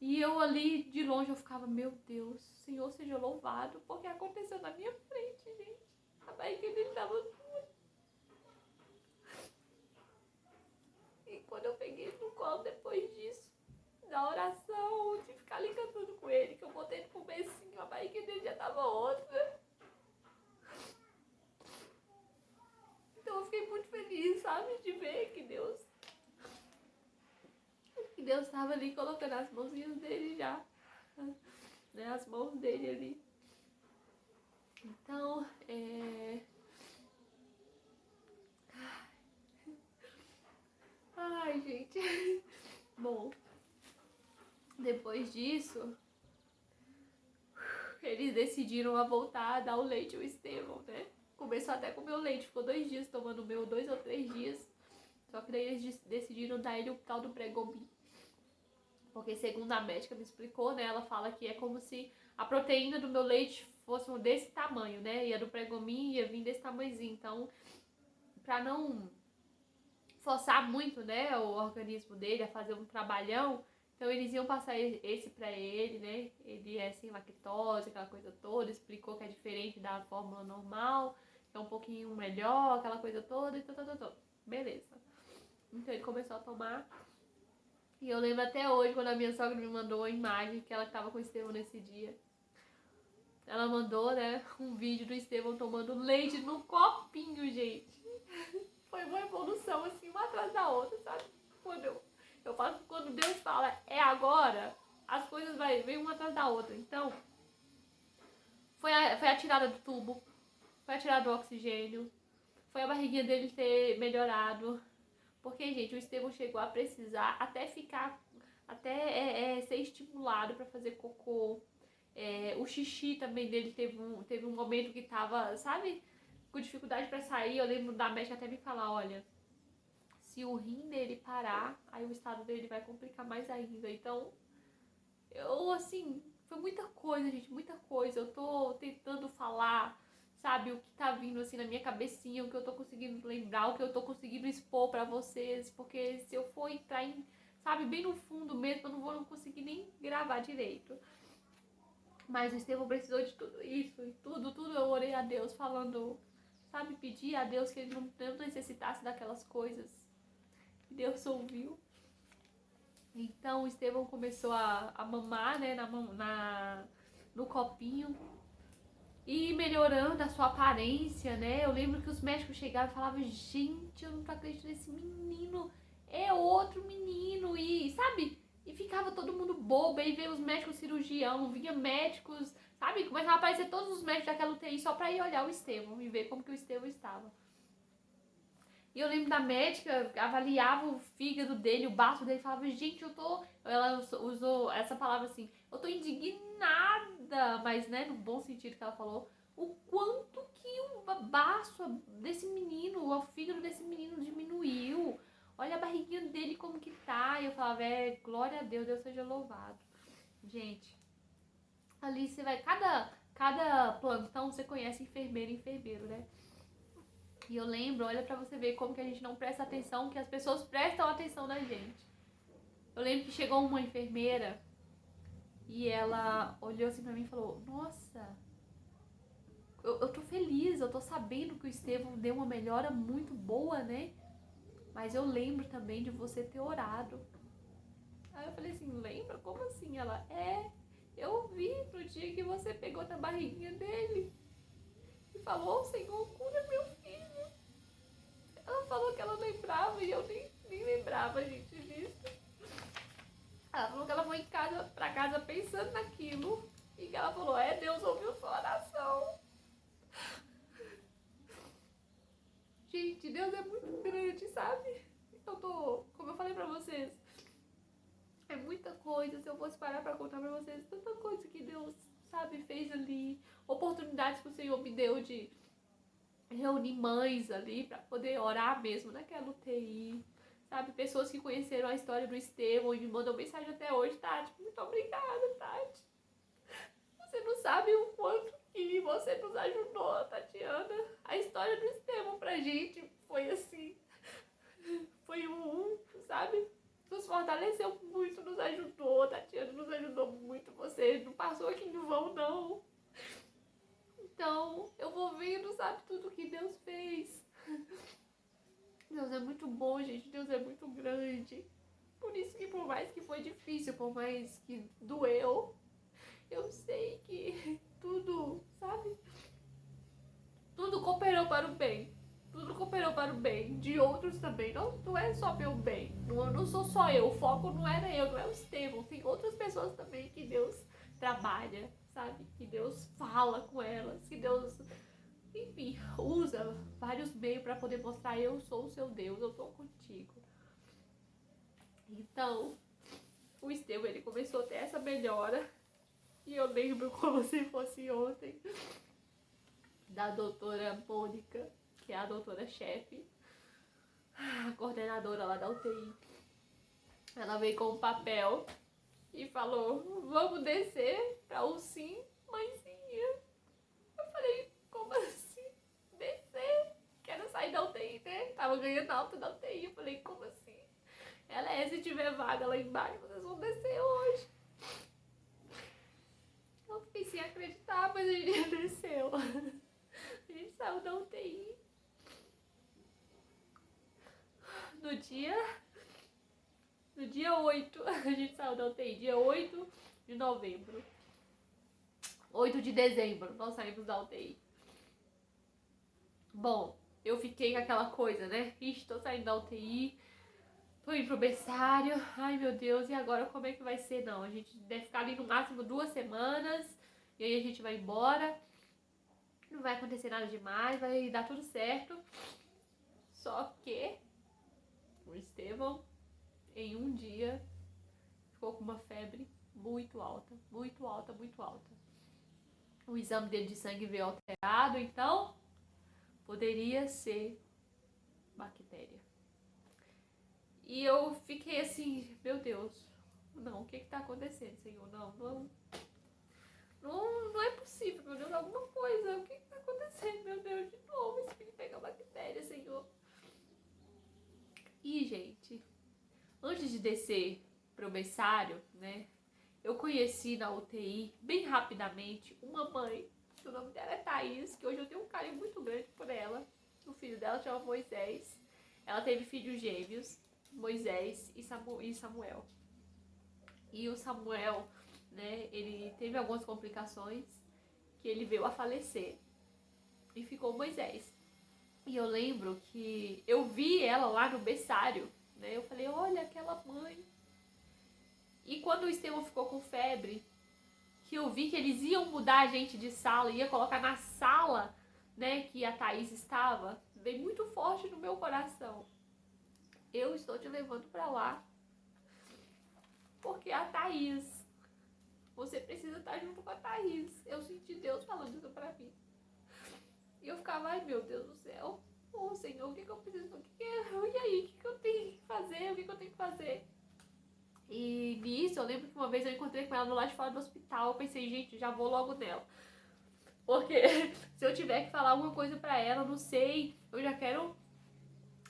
E eu ali, de longe, eu ficava, meu Deus, Senhor seja louvado, porque aconteceu na minha frente, gente. A barriga dele tava dura. E quando eu peguei ele no colo depois disso, da oração, de ficar ali cantando com ele, que eu botei ele pro becinho, a barriga dele já tava outra. Então eu fiquei muito feliz, sabe, de ver que Deus estava ali colocando as mãozinhas dele já, né, as mãos dele ali. Então, ai, gente. Bom, depois disso, eles decidiram a voltar a dar o leite ao Estevão, né? Começou até com o meu leite, ficou 2 dias tomando o meu, 2 ou 3 dias. Só que daí eles decidiram dar ele o tal do Pregomin. Porque segundo a médica me explicou, né? Ela fala que é como se a proteína do meu leite fosse desse tamanho, né? E a do Pregomin ia vir desse tamanhozinho. Então, pra não forçar muito, né, o organismo dele a fazer um trabalhão, então eles iam passar esse pra ele, né? Ele é sem lactose, aquela coisa toda, explicou que é diferente da fórmula normal, é um pouquinho melhor, aquela coisa toda, e beleza. Então ele começou a tomar. E eu lembro até hoje, quando a minha sogra me mandou a imagem que ela estava com o Estevão nesse dia. Ela mandou, né, um vídeo do Estevão tomando leite no copinho, gente. Foi uma evolução, assim, uma atrás da outra, sabe? Eu falo que quando Deus fala, é agora, as coisas vêm uma atrás da outra. Então, foi a tirada do tubo, foi a tirada do oxigênio, foi a barriguinha dele ter melhorado. Porque, gente, o Estevão chegou a precisar até ser estimulado para fazer cocô. O xixi também dele teve um momento que tava, sabe, com dificuldade para sair. Eu lembro da médica até me falar, olha, se o rim dele parar, aí o estado dele vai complicar mais ainda. Então, assim, foi muita coisa, gente, muita coisa. Eu tô tentando falar, sabe, o que tá vindo assim na minha cabecinha, o que eu tô conseguindo lembrar, o que eu tô conseguindo expor pra vocês, porque se eu for entrar em, sabe, bem no fundo mesmo, eu não conseguir nem gravar direito. Mas o Estevão precisou de tudo isso, e tudo eu orei a Deus falando, sabe, pedi a Deus que ele não necessitasse daquelas coisas. E Deus ouviu. Então o Estevão começou a mamar, né, no copinho. E melhorando a sua aparência, né? Eu lembro que os médicos chegavam e falavam, gente, eu não tô acreditando nesse menino, é outro menino, e sabe? E ficava todo mundo bobo, aí veio os médicos cirurgião, vinha médicos, sabe? Começava a aparecer todos os médicos daquela UTI só pra ir olhar o Estevão e ver como que o Estevão estava. E eu lembro da médica, avaliava o fígado dele, o baço dele, falava, gente, ela usou essa palavra assim, eu tô indignada, mas, né, no bom sentido que ela falou, o quanto que o baço desse menino, o fígado desse menino diminuiu. Olha a barriguinha dele como que tá. E eu falava, glória a Deus, Deus seja louvado. Gente, ali você vai, cada plantão você conhece enfermeira e enfermeiro, né? E eu lembro, olha pra você ver como que a gente não presta atenção, que as pessoas prestam atenção na gente. Eu lembro que chegou uma enfermeira e ela olhou assim pra mim e falou, nossa, eu tô feliz, eu tô sabendo que o Estevão deu uma melhora muito boa, né? Mas eu lembro também de você ter orado. Aí eu falei assim, lembra? Como assim? Ela, eu vi no dia que você pegou na barriguinha dele e falou, Senhor, cura meu filho. Ela falou que ela lembrava e eu nem lembrava, gente, disso. Ela falou que ela foi pra casa pensando naquilo e que ela falou, Deus ouviu sua oração. Gente, Deus é muito grande, sabe? Como eu falei pra vocês, é muita coisa, se eu fosse parar pra contar pra vocês, tanta coisa que Deus, sabe, fez ali, oportunidades que o Senhor me deu de reunir mães ali pra poder orar mesmo naquela UTI, sabe, pessoas que conheceram a história do Estevão e me mandam mensagem até hoje, Tati, muito obrigada, Tati. Você não sabe o quanto que você nos ajudou, Tatiana. A história do Estevão pra gente foi assim, foi sabe? Nos fortaleceu muito, nos ajudou, Tatiana nos ajudou muito, você não passou aqui em vão, não. Então, eu vou vendo, sabe, tudo que Deus fez. Deus é muito bom, gente, Deus é muito grande. Por isso que por mais que foi difícil, por mais que doeu, eu sei que tudo, sabe? Tudo cooperou para o bem. Tudo cooperou para o bem de outros também. Não é só meu bem. Não sou só eu. O foco não era eu, não é o Estevão. Tem outras pessoas também que Deus trabalha, sabe? Que Deus fala com elas. Que Deus, enfim, usa vários meios para poder mostrar: eu sou o seu Deus, eu estou contigo. Então, o Estevão, ele começou a ter essa melhora. E eu lembro como se fosse ontem, da doutora Mônica, que é a doutora-chefe, a coordenadora lá da UTI. Ela veio com um papel e falou: vamos descer pra UCIM, mãezinha. Eu falei: como assim? Descer? Quero sair da UTI, né? Tava ganhando alta da UTI. Eu falei: como assim? Ela se tiver vaga lá embaixo, vocês vão descer hoje. Eu fiquei sem acreditar, mas a gente desceu. A gente saiu da UTI. No dia 8, a gente saiu da UTI, dia 8 de novembro. 8 de dezembro, nós saímos da UTI. Bom, eu fiquei com aquela coisa, né? Ixi, tô saindo da UTI, tô indo pro berçário, ai meu Deus, e agora como é que vai ser? Não, a gente deve ficar ali no máximo 2 semanas, e aí a gente vai embora. Não vai acontecer nada demais, vai dar tudo certo. Só que o Estevão, em um dia, ficou com uma febre muito alta, muito alta, muito alta. O exame dele de sangue veio alterado, então poderia ser bactéria. E eu fiquei assim: meu Deus, não, o que tá acontecendo, Senhor? Não é possível, meu Deus, alguma coisa. O que tá acontecendo, meu Deus? De novo, esse filho pega bactéria, Senhor. E, gente, antes de descer pro berçário, né, eu conheci na UTI, bem rapidamente, uma mãe, o nome dela é Thaís, que hoje eu tenho um carinho muito grande por ela. O filho dela chama Moisés. Ela teve filhos gêmeos, Moisés e Samuel. E o Samuel, né, ele teve algumas complicações, que ele veio a falecer. E ficou Moisés. E eu lembro que eu vi ela lá no berçário, né? Eu falei: olha aquela mãe. E quando o Estevão ficou com febre, que eu vi que eles iam mudar a gente de sala, ia colocar na sala, né, que a Thaís estava, veio muito forte no meu coração: eu estou te levando pra lá, porque a Thaís, você precisa estar junto com a Thaís. Eu senti Deus falando isso pra mim. E eu ficava: ai meu Deus do céu, ô Senhor, o que eu preciso, e aí, o que eu tenho que fazer, o que eu tenho que fazer? E nisso, eu lembro que uma vez eu encontrei com ela no lado de fora do hospital. Eu pensei: gente, já vou logo nela, porque se eu tiver que falar alguma coisa pra ela, não sei, eu já quero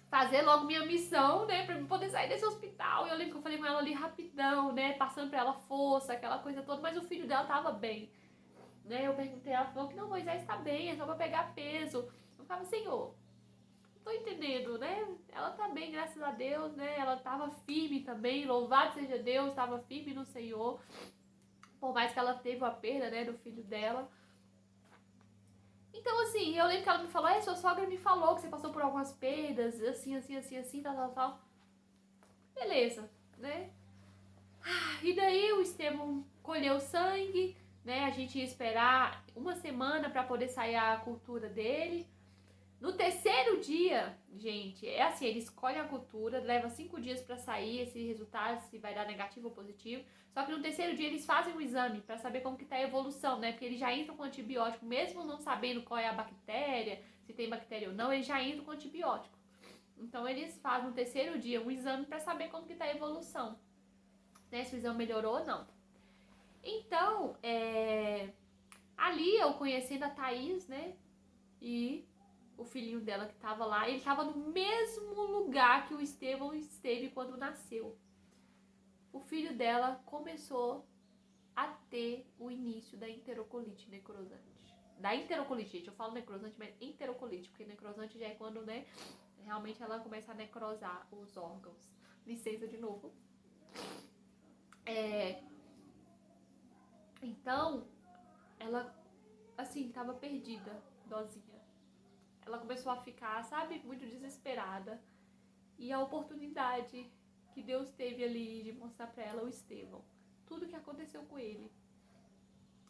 fazer logo minha missão, né, pra poder sair desse hospital. E eu lembro que eu falei com ela ali rapidão, né, passando pra ela força, aquela coisa toda, mas o filho dela tava bem, né. Eu perguntei, ela falou que não, Moisés tá bem, é só pra pegar peso. Eu ficava: Senhor, não tô entendendo, né, ela tá bem, graças a Deus, né, ela tava firme também, louvado seja Deus, tava firme no Senhor, por mais que ela teve a perda, né, do filho dela. Então, assim, eu lembro que ela me falou: sua sogra me falou que você passou por algumas perdas, assim, tal. Beleza, né? E daí o Estevão colheu sangue, né? A gente ia esperar uma semana pra poder sair a cultura dele. No terceiro dia, gente, é assim, eles colhem a cultura, leva 5 dias pra sair esse resultado, se vai dar negativo ou positivo. Só que no terceiro dia eles fazem um exame pra saber como que tá a evolução, né? Porque eles já entram com antibiótico, mesmo não sabendo qual é a bactéria, se tem bactéria ou não, eles já entram com antibiótico. Então eles fazem no terceiro dia um exame pra saber como que tá a evolução, né? Se o exame melhorou ou não. Então, ali eu conhecendo a Thaís, né? E o filhinho dela que estava lá, ele estava no mesmo lugar que o Estevão esteve quando nasceu. O filho dela começou a ter o início da enterocolite necrosante. Da enterocolite, gente, eu falo necrosante, mas enterocolite, porque necrosante já é quando, né, realmente ela começa a necrosar os órgãos. Licença de novo. Então, ela, assim, tava perdida, dozinha. Ela começou a ficar, sabe, muito desesperada. E a oportunidade que Deus teve ali de mostrar pra ela o Estevão. Tudo que aconteceu com ele.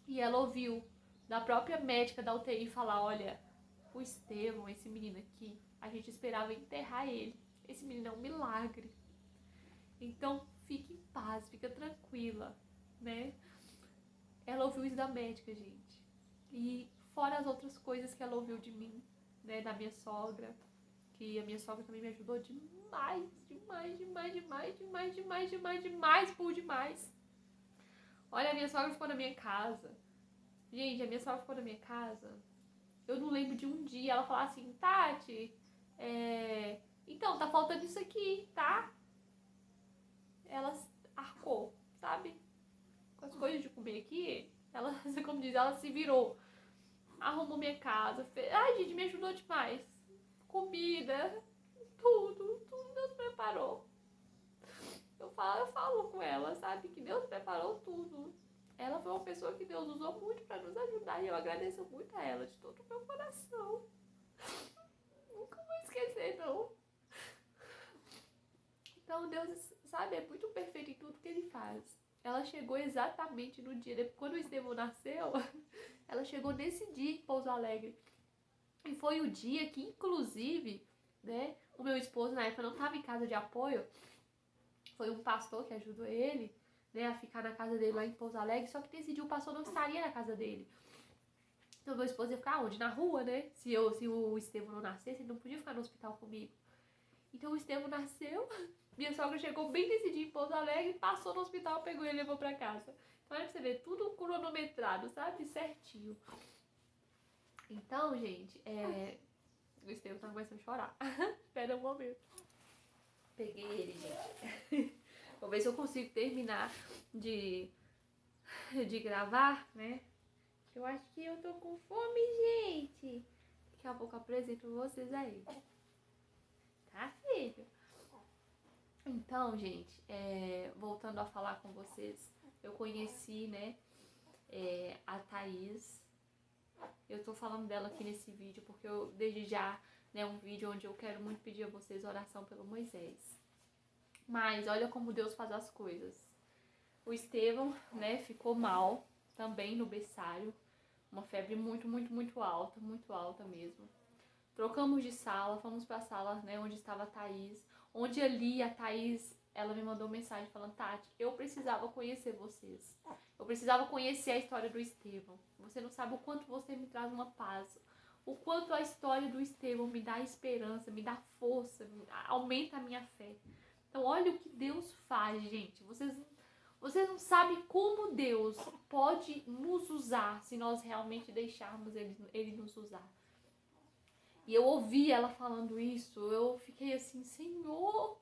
E ela ouviu da própria médica da UTI falar, olha, o Estevão, esse menino aqui, a gente esperava enterrar ele. Esse menino é um milagre. Então, fique em paz, fica tranquila, né? Ela ouviu isso da médica, gente. E fora as outras coisas que ela ouviu de mim, né, da minha sogra, que a minha sogra também me ajudou demais, por demais. Olha, a minha sogra ficou na minha casa. Gente, a minha sogra ficou na minha casa. Eu não lembro de um dia ela falar assim, Tati, então, tá faltando isso aqui, tá? Ela arcou, sabe? Com as coisas de comer aqui, ela, como diz, ela se virou. Arrumou minha casa, fez... Ai, gente, me ajudou demais. Comida, tudo Deus preparou. Eu falo com ela, sabe, que Deus preparou tudo. Ela foi uma pessoa que Deus usou muito pra nos ajudar e eu agradeço muito a ela de todo o meu coração. Nunca vou esquecer, não. Então Deus, sabe, é muito perfeito em tudo que Ele faz. Ela chegou exatamente no dia, quando o Estevão nasceu, ela chegou nesse dia em Pouso Alegre. E foi o dia que, inclusive, né, o meu esposo na época não estava em casa de apoio. Foi um pastor que ajudou ele, né, a ficar na casa dele lá em Pouso Alegre. Só que nesse dia o pastor não estaria na casa dele. Então meu esposo ia ficar onde? Na rua, né? Se o Estevão não nascesse, ele não podia ficar no hospital comigo. Então o Estevão nasceu, minha sogra chegou bem nesse dia em Pouso Alegre, passou no hospital, pegou ele e levou pra casa. Então olha pra você ver, tudo cronometrado, sabe? Certinho. Então, gente, o Estevão tá começando a chorar. Espera um momento. Peguei ele, gente. Vou ver se eu consigo terminar de gravar, né? Eu acho que eu tô com fome, gente. Daqui a pouco eu apresento vocês aí. Tá, filho? Então, gente, voltando a falar com vocês, eu conheci, né, a Thaís. Eu tô falando dela aqui nesse vídeo porque eu, desde já, né, um vídeo onde eu quero muito pedir a vocês oração pelo Moisés. Mas olha como Deus faz as coisas. O Estevão, né, ficou mal também no berçário. Uma febre muito alta mesmo. Trocamos de sala, fomos pra sala, né, onde estava a Thaís. Onde ali a Thaís, ela me mandou mensagem falando, Tati, eu precisava conhecer vocês. Eu precisava conhecer a história do Estevão. Você não sabe o quanto você me traz uma paz. O quanto a história do Estevão me dá esperança, me dá força, aumenta a minha fé. Então olha o que Deus faz, gente. Vocês não sabem como Deus pode nos usar se nós realmente deixarmos Ele nos usar. E eu ouvi ela falando isso, eu fiquei assim, Senhor,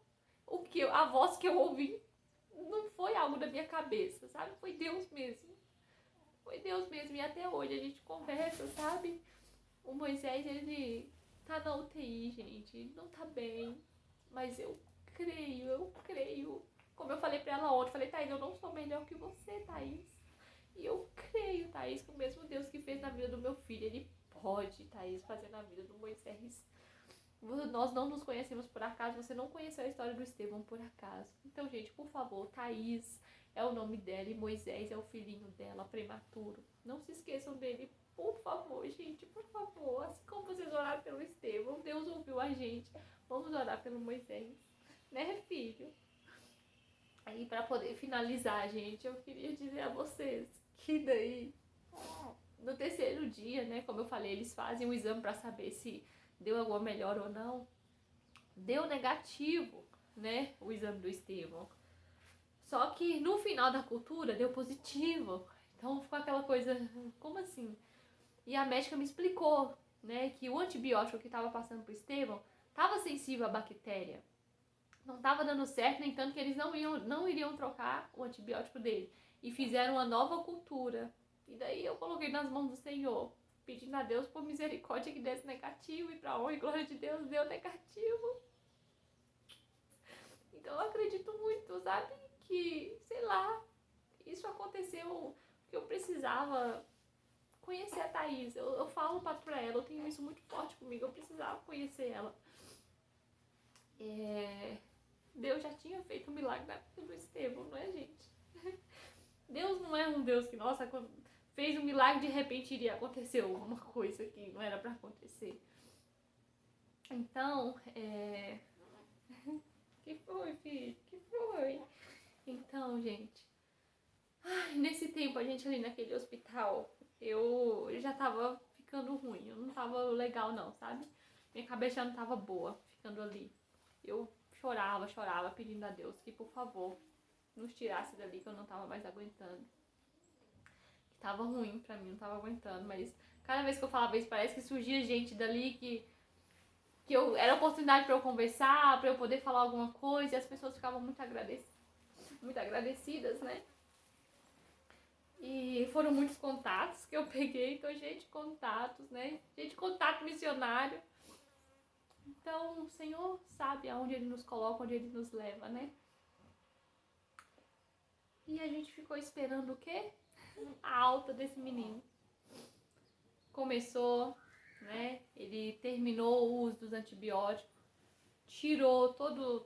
a voz que eu ouvi não foi algo da minha cabeça, sabe? Foi Deus mesmo. Foi Deus mesmo. E até hoje a gente conversa, sabe? O Moisés, ele tá na UTI, gente. Ele não tá bem. Mas eu creio. Como eu falei pra ela ontem, falei, Thaís, eu não sou melhor que você, Thaís. E eu creio, Thaís, que o mesmo Deus que fez na vida do meu filho, Ele pode, Thaís, fazer na vida do Moisés. Nós não nos conhecemos por acaso, você não conheceu a história do Estevão por acaso. Então, gente, por favor, Thaís é o nome dela e Moisés é o filhinho dela, prematuro. Não se esqueçam dele, por favor, gente, por favor. Assim como vocês oraram pelo Estevão, Deus ouviu a gente. Vamos orar pelo Moisés, né, filho? Aí, pra poder finalizar, gente, eu queria dizer a vocês que daí, no terceiro dia, né, como eu falei, eles fazem um exame pra saber se deu alguma melhora ou não. Deu negativo, né, o exame do Estevão. Só que no final da cultura deu positivo. Então ficou aquela coisa, como assim? E a médica me explicou né, que o antibiótico que estava passando pro Estevão estava sensível à bactéria. Não estava dando certo, nem tanto que eles não iriam trocar o antibiótico dele. E fizeram uma nova cultura. E daí eu coloquei nas mãos do Senhor, pedindo a Deus por misericórdia que desse negativo. E pra honra e glória de Deus, deu negativo. Então eu acredito muito, sabe? Que, sei lá, isso aconteceu porque eu precisava conhecer a Thaís. Eu falo pra ela, eu tenho isso muito forte comigo, eu precisava conhecer ela. Deus já tinha feito um milagre na vida do Estevão, não é, gente? Deus não é um Deus que, nossa, fez um milagre de repente iria acontecer alguma coisa que não era pra acontecer. Então, que foi, filho? Que foi? Então, gente, nesse tempo, a gente ali naquele hospital, eu já tava ficando ruim, eu não tava legal não, sabe? Minha cabeça já não tava boa, ficando ali. Eu chorava, pedindo a Deus que, por favor, nos tirasse dali, que eu não tava mais aguentando. Que tava ruim pra mim, não tava aguentando, mas cada vez que eu falava isso, parece que surgia gente dali que era oportunidade pra eu conversar, pra eu poder falar alguma coisa, e as pessoas ficavam muito agradecidas, né? E foram muitos contatos que eu peguei, então cheio de contatos, né? Cheio de contato missionário. Então, o Senhor sabe aonde Ele nos coloca, onde Ele nos leva, né? E a gente ficou esperando o quê? A alta desse menino. Começou, né? Ele terminou o uso dos antibióticos, tirou todos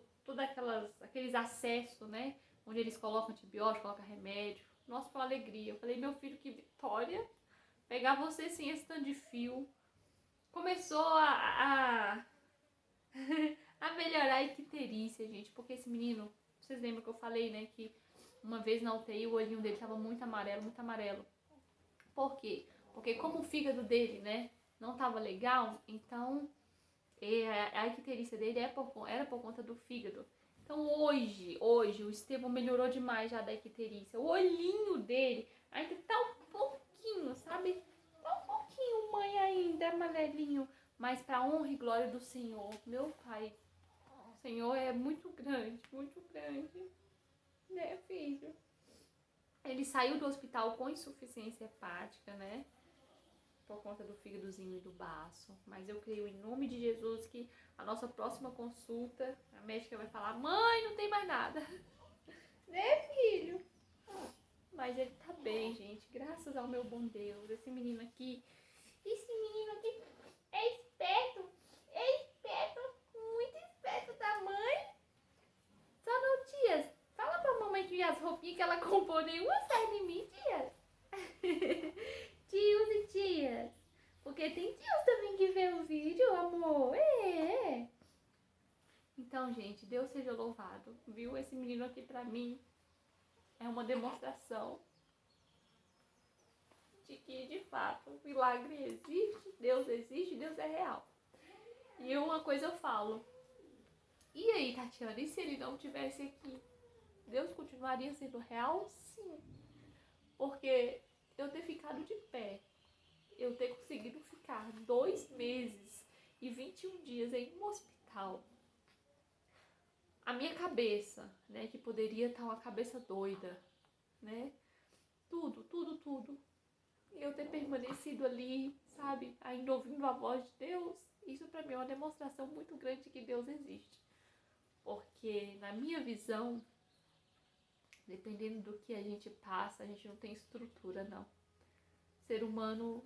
aqueles acessos, né? Onde eles colocam antibiótico, colocam remédio. Nossa, foi uma alegria. Eu falei, meu filho, que vitória. Pegar você sem esse tanto de fio. Começou a melhorar a icterícia, gente. Porque esse menino, vocês lembram que eu falei, né? Que uma vez na UTI o olhinho dele tava muito amarelo, muito amarelo. Por quê? Porque como o fígado dele, né, não tava legal, então a icterícia dele era por conta do fígado. Então hoje o Estevão melhorou demais já da icterícia. O olhinho dele ainda tá um pouquinho, sabe? Tá um pouquinho, mãe, ainda, amarelinho. Mas pra honra e glória do Senhor, meu Pai, o Senhor é muito grande, né, filho? Ele saiu do hospital com insuficiência hepática, né? Por conta do fígadozinho e do baço. Mas eu creio em nome de Jesus que a nossa próxima consulta, a médica vai falar, mãe, não tem mais nada. Né, filho? Mas ele tá bem, gente. Graças ao meu bom Deus. Esse menino aqui é esperto, muito esperto da mãe. Só não, tias, fala pra mamãe que as roupinhas que ela comprou nenhuma sai em mim, tias. Tios e tias. Porque tem tios também que vê o vídeo, amor. Então, gente, Deus seja louvado. Viu? Esse menino aqui pra mim é uma demonstração de que, de fato, o milagre existe, Deus é real. E uma coisa eu falo. E aí, Tatiana, e se ele não tivesse aqui? Deus continuaria sendo real? Sim. Porque eu ter ficado de pé, eu ter conseguido ficar 2 meses e 21 dias em um hospital, a minha cabeça, né, que poderia estar uma cabeça doida, né, tudo. E eu ter permanecido ali, sabe, ainda ouvindo a voz de Deus, isso pra mim é uma demonstração muito grande de que Deus existe. Porque na minha visão, dependendo do que a gente passa, a gente não tem estrutura, não. O ser humano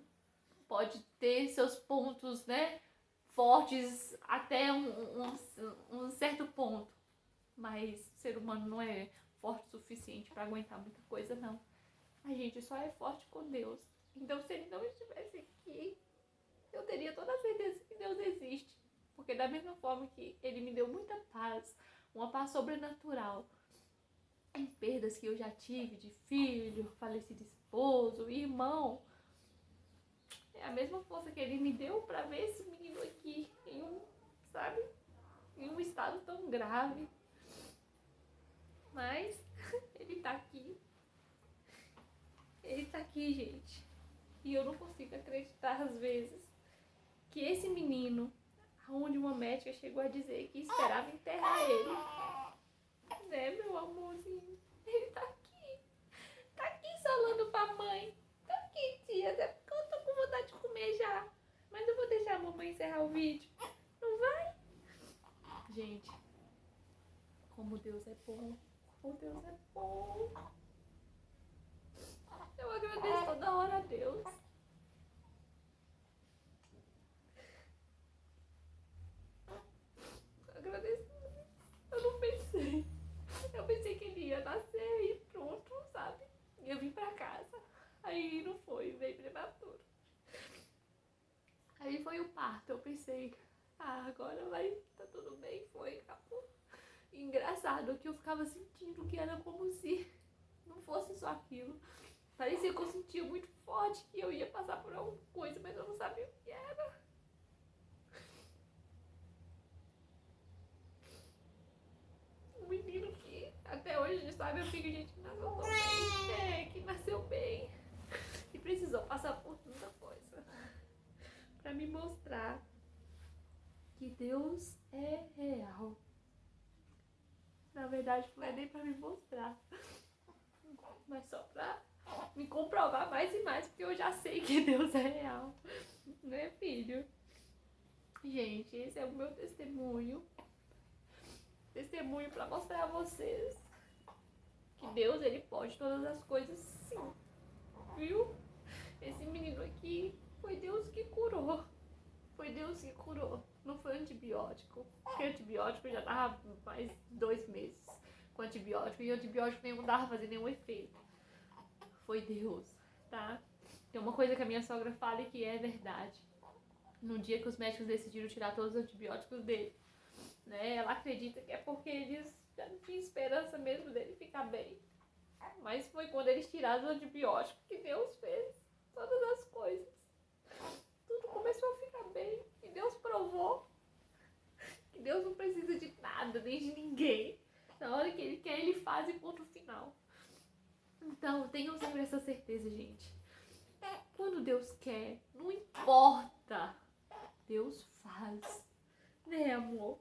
pode ter seus pontos, né, fortes até um certo ponto. Mas o ser humano não é forte o suficiente para aguentar muita coisa, não. A gente só é forte com Deus. Então, se Ele não estivesse aqui, eu teria toda a certeza que Deus existe. Porque da mesma forma que Ele me deu muita paz, uma paz sobrenatural, em perdas que eu já tive de filho, falecido esposo, irmão, é a mesma força que Ele me deu para ver esse menino aqui em um estado tão grave. Mas Ele tá aqui. Ele tá aqui, gente. E eu não consigo acreditar às vezes que esse menino, onde uma médica chegou a dizer que esperava enterrar ele, né, meu amorzinho? Ele tá aqui falando pra mãe. Tá aqui, tia, é porque eu tô com vontade de comer já. Mas eu vou deixar a mamãe encerrar o vídeo. Não vai? Gente, como Deus é bom. Como Deus é bom. Eu agradeço toda hora a Deus. Agradeço. Eu não pensei. Eu pensei que ele ia nascer e pronto, sabe? Eu vim pra casa. Aí não foi, veio prematuro. Aí foi o parto. Eu pensei, agora vai, tá tudo bem, foi, acabou. E engraçado que eu ficava sentindo que era como se não fosse só aquilo. Parecia que eu sentia muito forte que eu ia passar por alguma coisa, mas eu não sabia o que era. Um menino que até hoje a gente sabe, eu fico, gente, que nasceu tão bem, que nasceu bem. E precisou passar por tanta coisa pra me mostrar que Deus é real. Na verdade, não é nem pra me mostrar, mas só pra me comprovar mais e mais, porque eu já sei que Deus é real. Né, filho? Gente, esse é o meu testemunho. Testemunho pra mostrar a vocês que Deus, ele pode todas as coisas, sim. Viu? Esse menino aqui foi Deus que curou. Foi Deus que curou. Não foi antibiótico. Porque antibiótico já tava mais 2 meses com antibiótico. E antibiótico nenhum dava fazer nenhum efeito. Foi Deus, tá? Tem uma coisa que a minha sogra fala e que é verdade. No dia que os médicos decidiram tirar todos os antibióticos dele, né? Ela acredita que é porque eles já não tinham esperança mesmo dele ficar bem. Mas foi quando eles tiraram os antibióticos que Deus fez todas as coisas. Tudo começou a ficar bem. E Deus provou que Deus não precisa de nada, nem de ninguém. Na hora que Ele quer, Ele faz e ponto final. Então, tenham sempre essa certeza, gente. Quando Deus quer, não importa. Deus faz. Né, amor?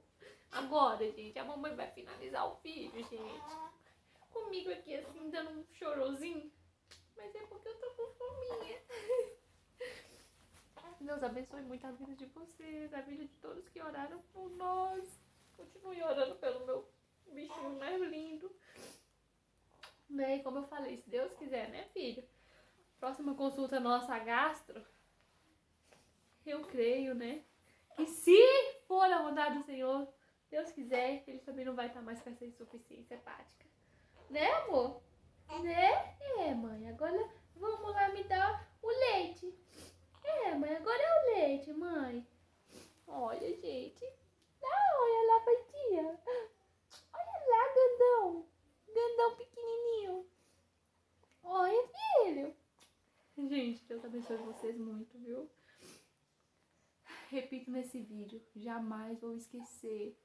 Agora, gente, a mamãe vai finalizar o vídeo, gente. Comigo aqui, assim, dando um chorozinho. Mas é porque eu tô com fominha. Deus abençoe muito a vida de vocês, a vida de todos que oraram por nós. Continue orando pelo meu bichinho mais lindo. Né? E como eu falei, se Deus quiser, né, filho? Próxima consulta nossa gastro, eu creio, né? Que se for a vontade do Senhor, Deus quiser, ele também não vai estar mais com essa insuficiência hepática. Né, amor? Né? É, mãe. Agora vamos lá me dar o leite. É, mãe. Agora é o leite, mãe. Olha, gente. Olha lá pra tia. Olha lá, grandão. Grandão pequenininho. Olha, filho. Gente, Deus abençoe vocês muito, viu? Repito nesse vídeo. Jamais vou esquecer.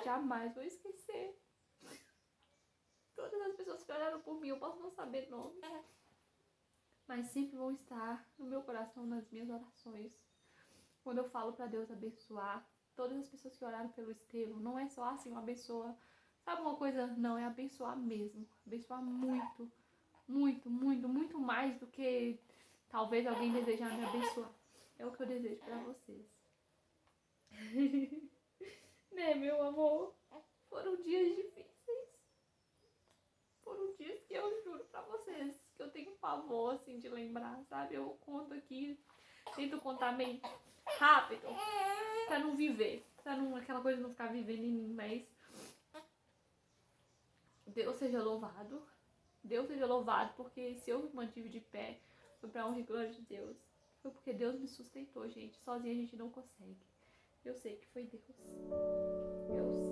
Jamais vou esquecer. Todas as pessoas que oraram por mim, eu posso não saber nome, mas sempre vão estar no meu coração, nas minhas orações. Quando eu falo pra Deus abençoar, todas as pessoas que oraram pelo Estevão, não é só assim, uma abençoa, sabe uma coisa? Não, é abençoar mesmo. Abençoar muito, muito, muito, muito mais do que talvez alguém desejar me abençoar. É o que eu desejo pra vocês. Né, meu amor? Foram dias difíceis. Foram dias que eu juro pra vocês que eu tenho pavor, assim, de lembrar, sabe? Eu conto aqui, tento contar meio rápido pra não viver, pra não, aquela coisa não ficar vivendo em mim, mas Deus seja louvado. Deus seja louvado, porque se eu me mantive de pé, foi pra honra e glória de Deus. Foi porque Deus me sustentou, gente. Sozinha a gente não consegue. Eu sei que foi Deus. Eu sei.